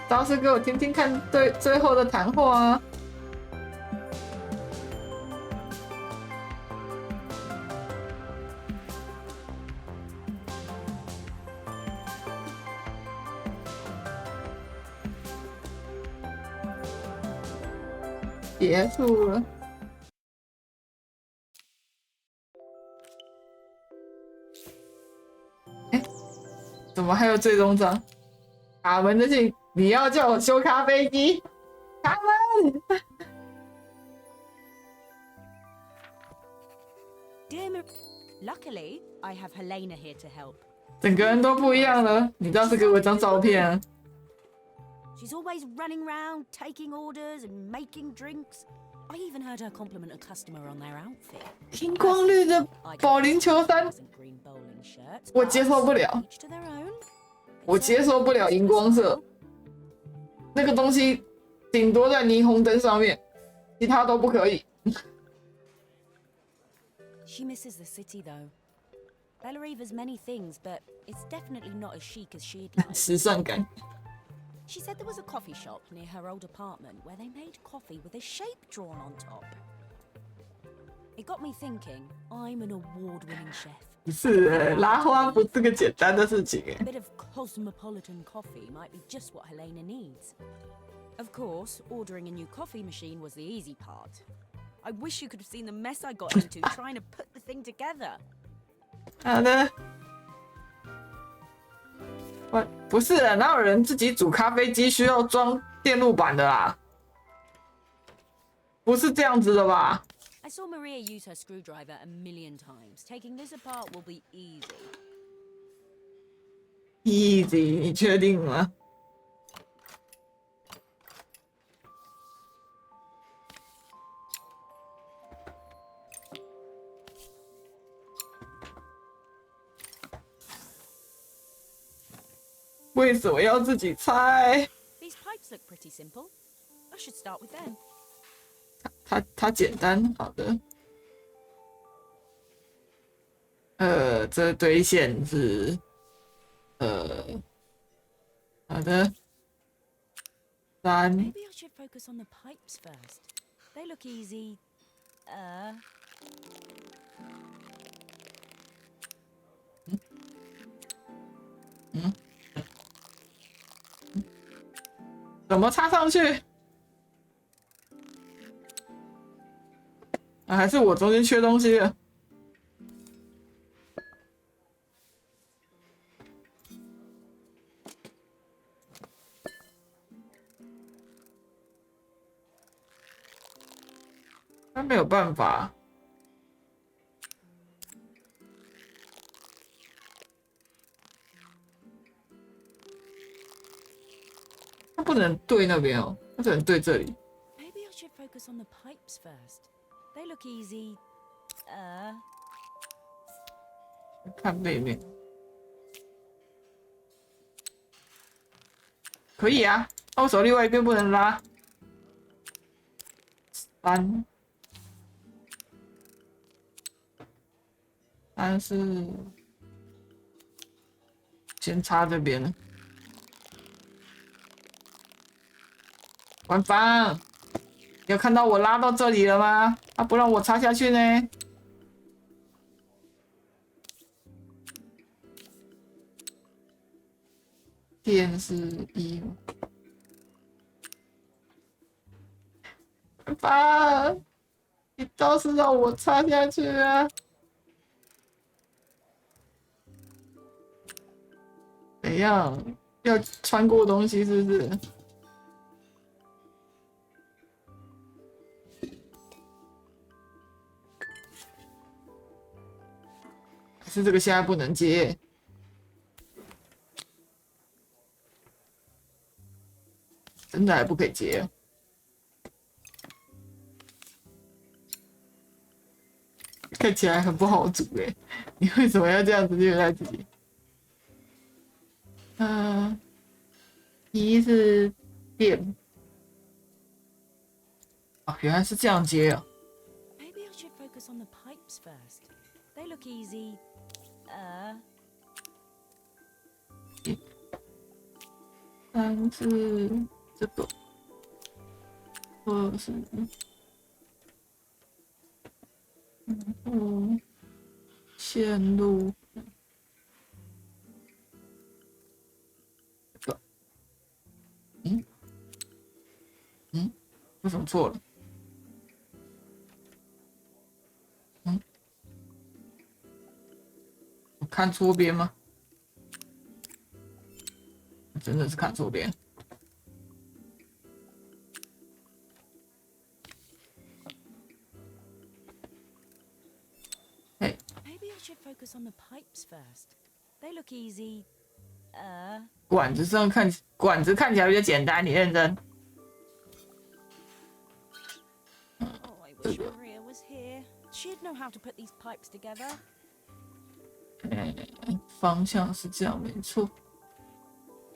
[SPEAKER 1] 倒是给我听听看对最后的谈话啊。结束了。哎，怎么还有最终章？卡门的信，你要叫我修咖啡机？卡门！
[SPEAKER 5] Dear Mar Luckily, I have Helena here to help.
[SPEAKER 1] 整个人都不一样了。你倒是给我张照片啊！
[SPEAKER 5] She's always running around, taking orders and making drinks. I even heard her compliment a customer on their outfit.
[SPEAKER 1] 荧光绿的保龄球衫，我接受不了。我接受不了荧光色，那个东西顶多在霓虹灯上面，其他都不可以。
[SPEAKER 5] She misses the city though. Bella Eva's many things, but it's definitely not as chic as she'd like.
[SPEAKER 1] 时尚感。
[SPEAKER 5] She said there was a coffee shop near her old apartment where they made coffee with a shape drawn on top. It got me thinking, I'm an award-winning chef.
[SPEAKER 1] 不是，拉花不是个简单的事情。
[SPEAKER 5] A bit of cosmopolitan coffee might be just what Helena needs. Of course, ordering a new coffee machine was the easy part. I wish you could have seen the mess I got into trying to put the thing together.
[SPEAKER 1] 好的。不是的，哪有人自己煮咖啡机需要装电路板的啦？不是这样子的吧
[SPEAKER 5] I saw Maria use her screwdriver a million times. Taking this apart will be easy.
[SPEAKER 1] ？Easy， 你确定吗？为什么要自己猜？
[SPEAKER 5] These pipes look pretty simple. I should start with them.
[SPEAKER 1] 它简单，好的。这堆线是，好的。3
[SPEAKER 5] Maybe I should focus on the pipes first. They look easy.
[SPEAKER 1] 怎么插上去？啊，还是我中间缺东西了？那没有办法。它不能对那边哦，它只能对这里。
[SPEAKER 5] Maybe I should focus on the pipes first. They look easy.
[SPEAKER 1] 看背面，可以啊。那我手另外一边不能拉。3是先插这边了。官方，有看到我拉到这里了吗？他不让我插下去呢。电视1，官方，你倒是让我插下去啊！怎样？要穿过东西是不是？可是这个现在不能接。真的还不可以接啊？看起来很不好煮哎，你为什么要这样子虐待自己？一是电。哦，原来是这样接啊。
[SPEAKER 5] Maybe I should focus on the pipes first. They look easy.
[SPEAKER 1] 三是这个，二是，线路，这个，为什么错了？我看错边吗？真的是看错边。
[SPEAKER 5] Maybe I should focus on the pipes first. They look easy.
[SPEAKER 1] 管子看起来比较简单，你认真。
[SPEAKER 5] Oh, I wish Maria was here. She'd know how to put these pipes together.
[SPEAKER 1] 方向是这样，没错。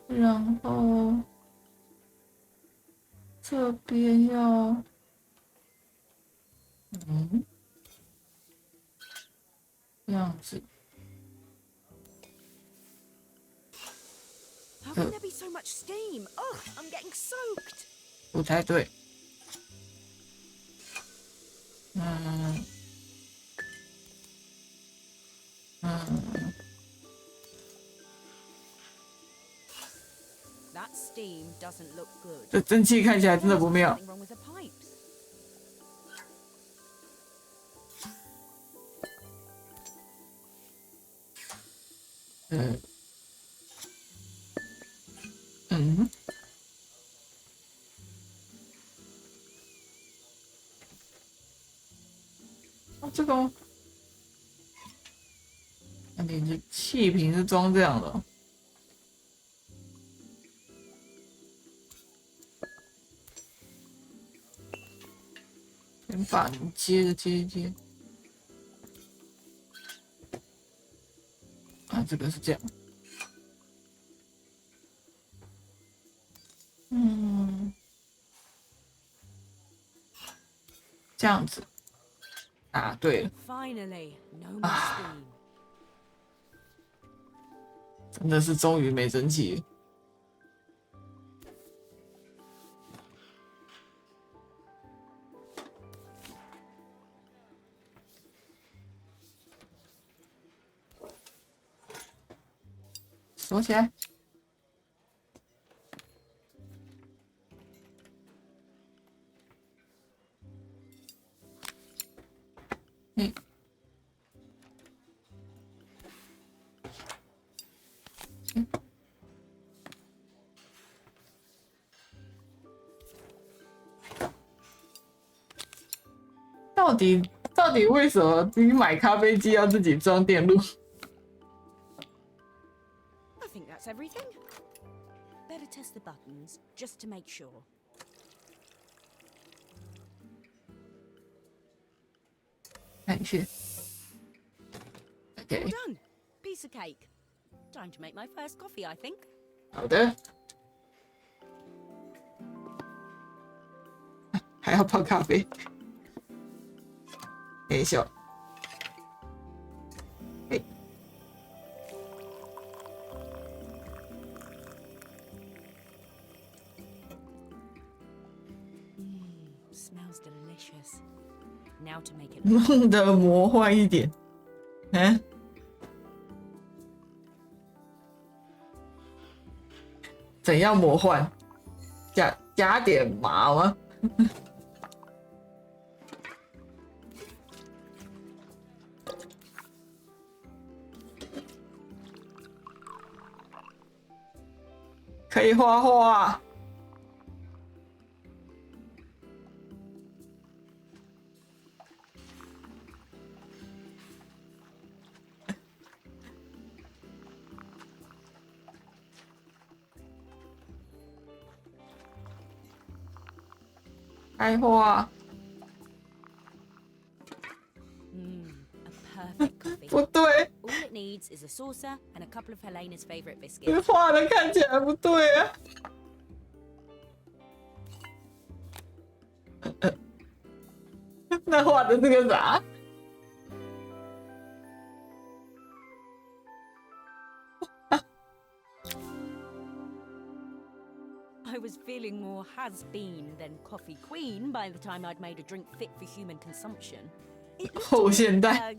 [SPEAKER 1] 然后这边要，这样子。
[SPEAKER 5] How can there be so much steam? Oh, I'm getting soaked.
[SPEAKER 1] 不太对。
[SPEAKER 5] That steam doesn't look good.
[SPEAKER 1] 这蒸汽看起来真的不妙。
[SPEAKER 5] Something wrong with the pipes.
[SPEAKER 1] 哦，这个，那你的气瓶是装这样的哦。先把你接着接一接。啊，这个是这样。这样子。啊，对了，
[SPEAKER 5] Finally, no more steam.
[SPEAKER 1] 真的是终于没蒸汽了。锁起来。到底为什么你买咖啡机要自己装电路？
[SPEAKER 5] I think that's everything. Better test the buttons just to make sure.
[SPEAKER 1] 看一下。
[SPEAKER 5] All
[SPEAKER 1] OK，
[SPEAKER 5] done. Piece of cake. Time to make my first coffee, I think.
[SPEAKER 1] 好的。还要泡咖啡，没笑。嘿，
[SPEAKER 5] Smells delicious. Now to make it.
[SPEAKER 1] 弄得魔幻一点。怎样魔幻？加点麻吗？可以画画。开花。
[SPEAKER 5] A perfect coffee.
[SPEAKER 1] 不对，
[SPEAKER 5] All it needs is a saucer and a couple of Helena's favorite
[SPEAKER 1] 这
[SPEAKER 5] biscuits.
[SPEAKER 1] 画的看起来不对啊。那画的是个啥？
[SPEAKER 5] I was feeling more has-been than coffee queen by the time I'd made a drink fit for human consumption. It looked
[SPEAKER 1] 后现代。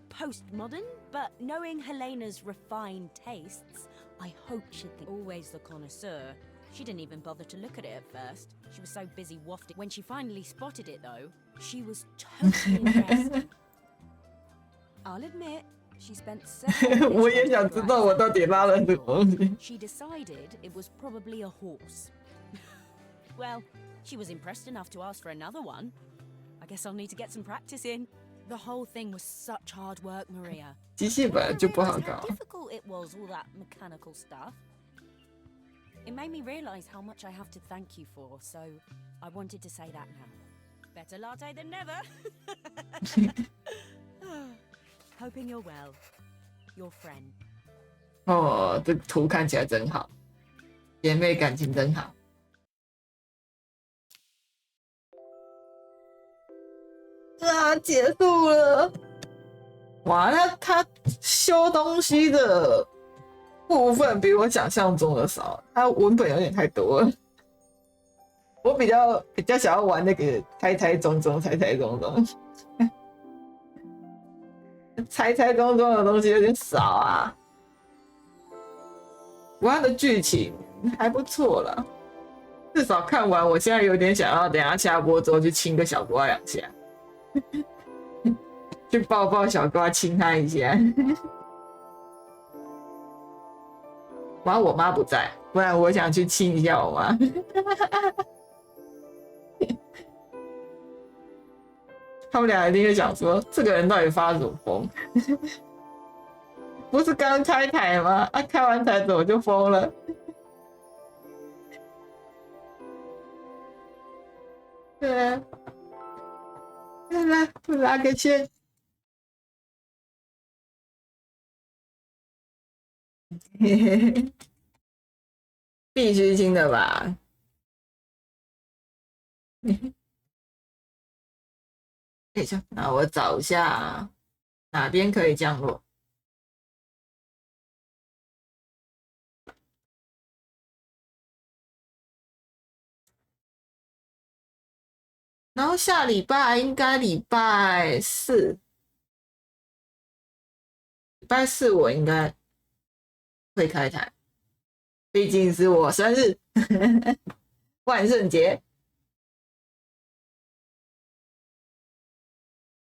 [SPEAKER 5] postmodern, but knowing Helena's refined tastes, I hope she'd think always the connoisseur. She didn't even bother to look at it at first. She was so busy wafting. When she finally spotted it, though, she was totally impressed. I'll admit, she spent several
[SPEAKER 1] 我
[SPEAKER 5] minutes
[SPEAKER 1] 也
[SPEAKER 5] trying to
[SPEAKER 1] 想知
[SPEAKER 5] figure
[SPEAKER 1] 道
[SPEAKER 5] out
[SPEAKER 1] 我到底拉了什么东西。
[SPEAKER 5] She decided it was probably a horse. Well, she was impressed enough to ask for another one. I guess I'll need to get some practice in. The whole thing was such hard work, Maria.
[SPEAKER 1] 机器本来
[SPEAKER 5] I
[SPEAKER 1] 就不好
[SPEAKER 5] realized
[SPEAKER 1] 搞
[SPEAKER 5] how。difficult it was, all that mechanical stuff. It made me realize how much I have to thank you for, so I wanted to say that now. Better latte than never. Hoping you're well. Your friend.
[SPEAKER 1] 哦，这图看起来真好，姐妹感情真好。啊，结束了！哇，他修东西的部分比我想象中的少，他文本有点太多了。我比较想要玩那个猜猜中中，猜猜中中，猜猜中中的东西有点少啊。不过它的剧情还不错啦，至少看完，我现在有点想要等一下下播之后去亲个小瓜2下，去抱抱小瓜，亲他一下。哇，我妈不在，不然我想去亲一下我妈。他们俩一定会想说，这个人到底发什么疯？不是刚开台吗？啊，开完台怎么就疯了？对啊，来拉个线。嘿嘿嘿，必须亲的吧？等一下，那我找一下哪边可以降落。然后下礼拜应该礼拜四我应该会开台，毕竟是我生日，万圣节，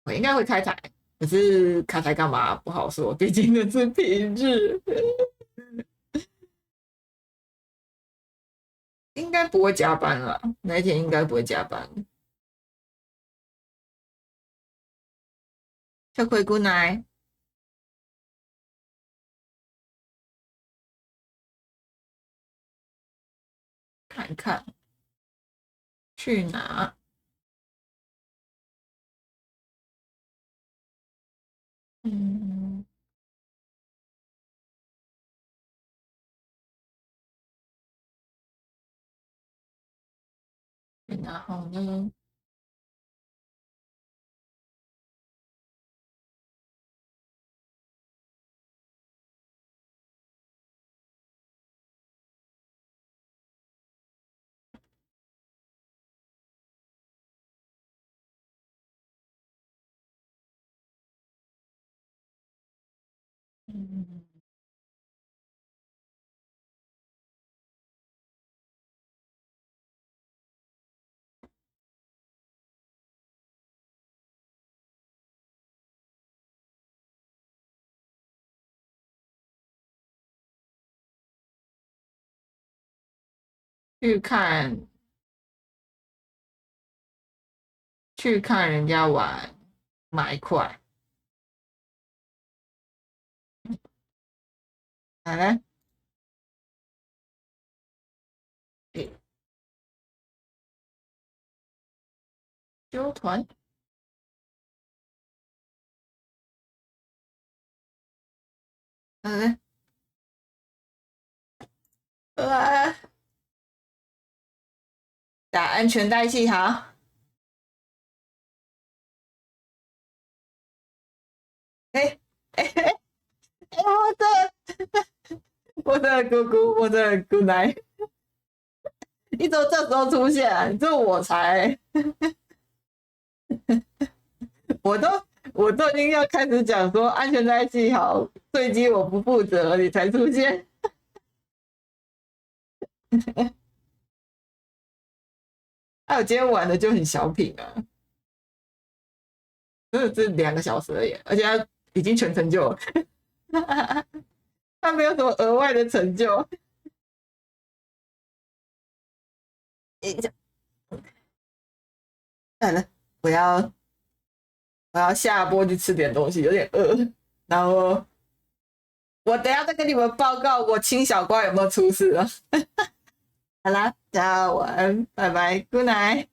[SPEAKER 1] 我应该会开台。可是开台干嘛不好说，毕竟那是平日，应该不会加班啦，那一天应该不会加班。小葵 good night。看看去哪？然后呢？去看人家玩买块，来，纠团。打安全带系好。我的姑姑，我的姑奶，你怎么这时候出现啊？你这我才，我都已经要开始讲说安全带系好，坠机我不负责，你才出现。我今天玩的就很小品啊，真的是2个小时而已，而且他已经全成就了，他没有什么额外的成就。算了，我要下播去吃点东西，有点饿。然后我等一下再跟你们报告我清小瓜有没有出事啊。好啦，大家晚安，拜拜 ，Good night。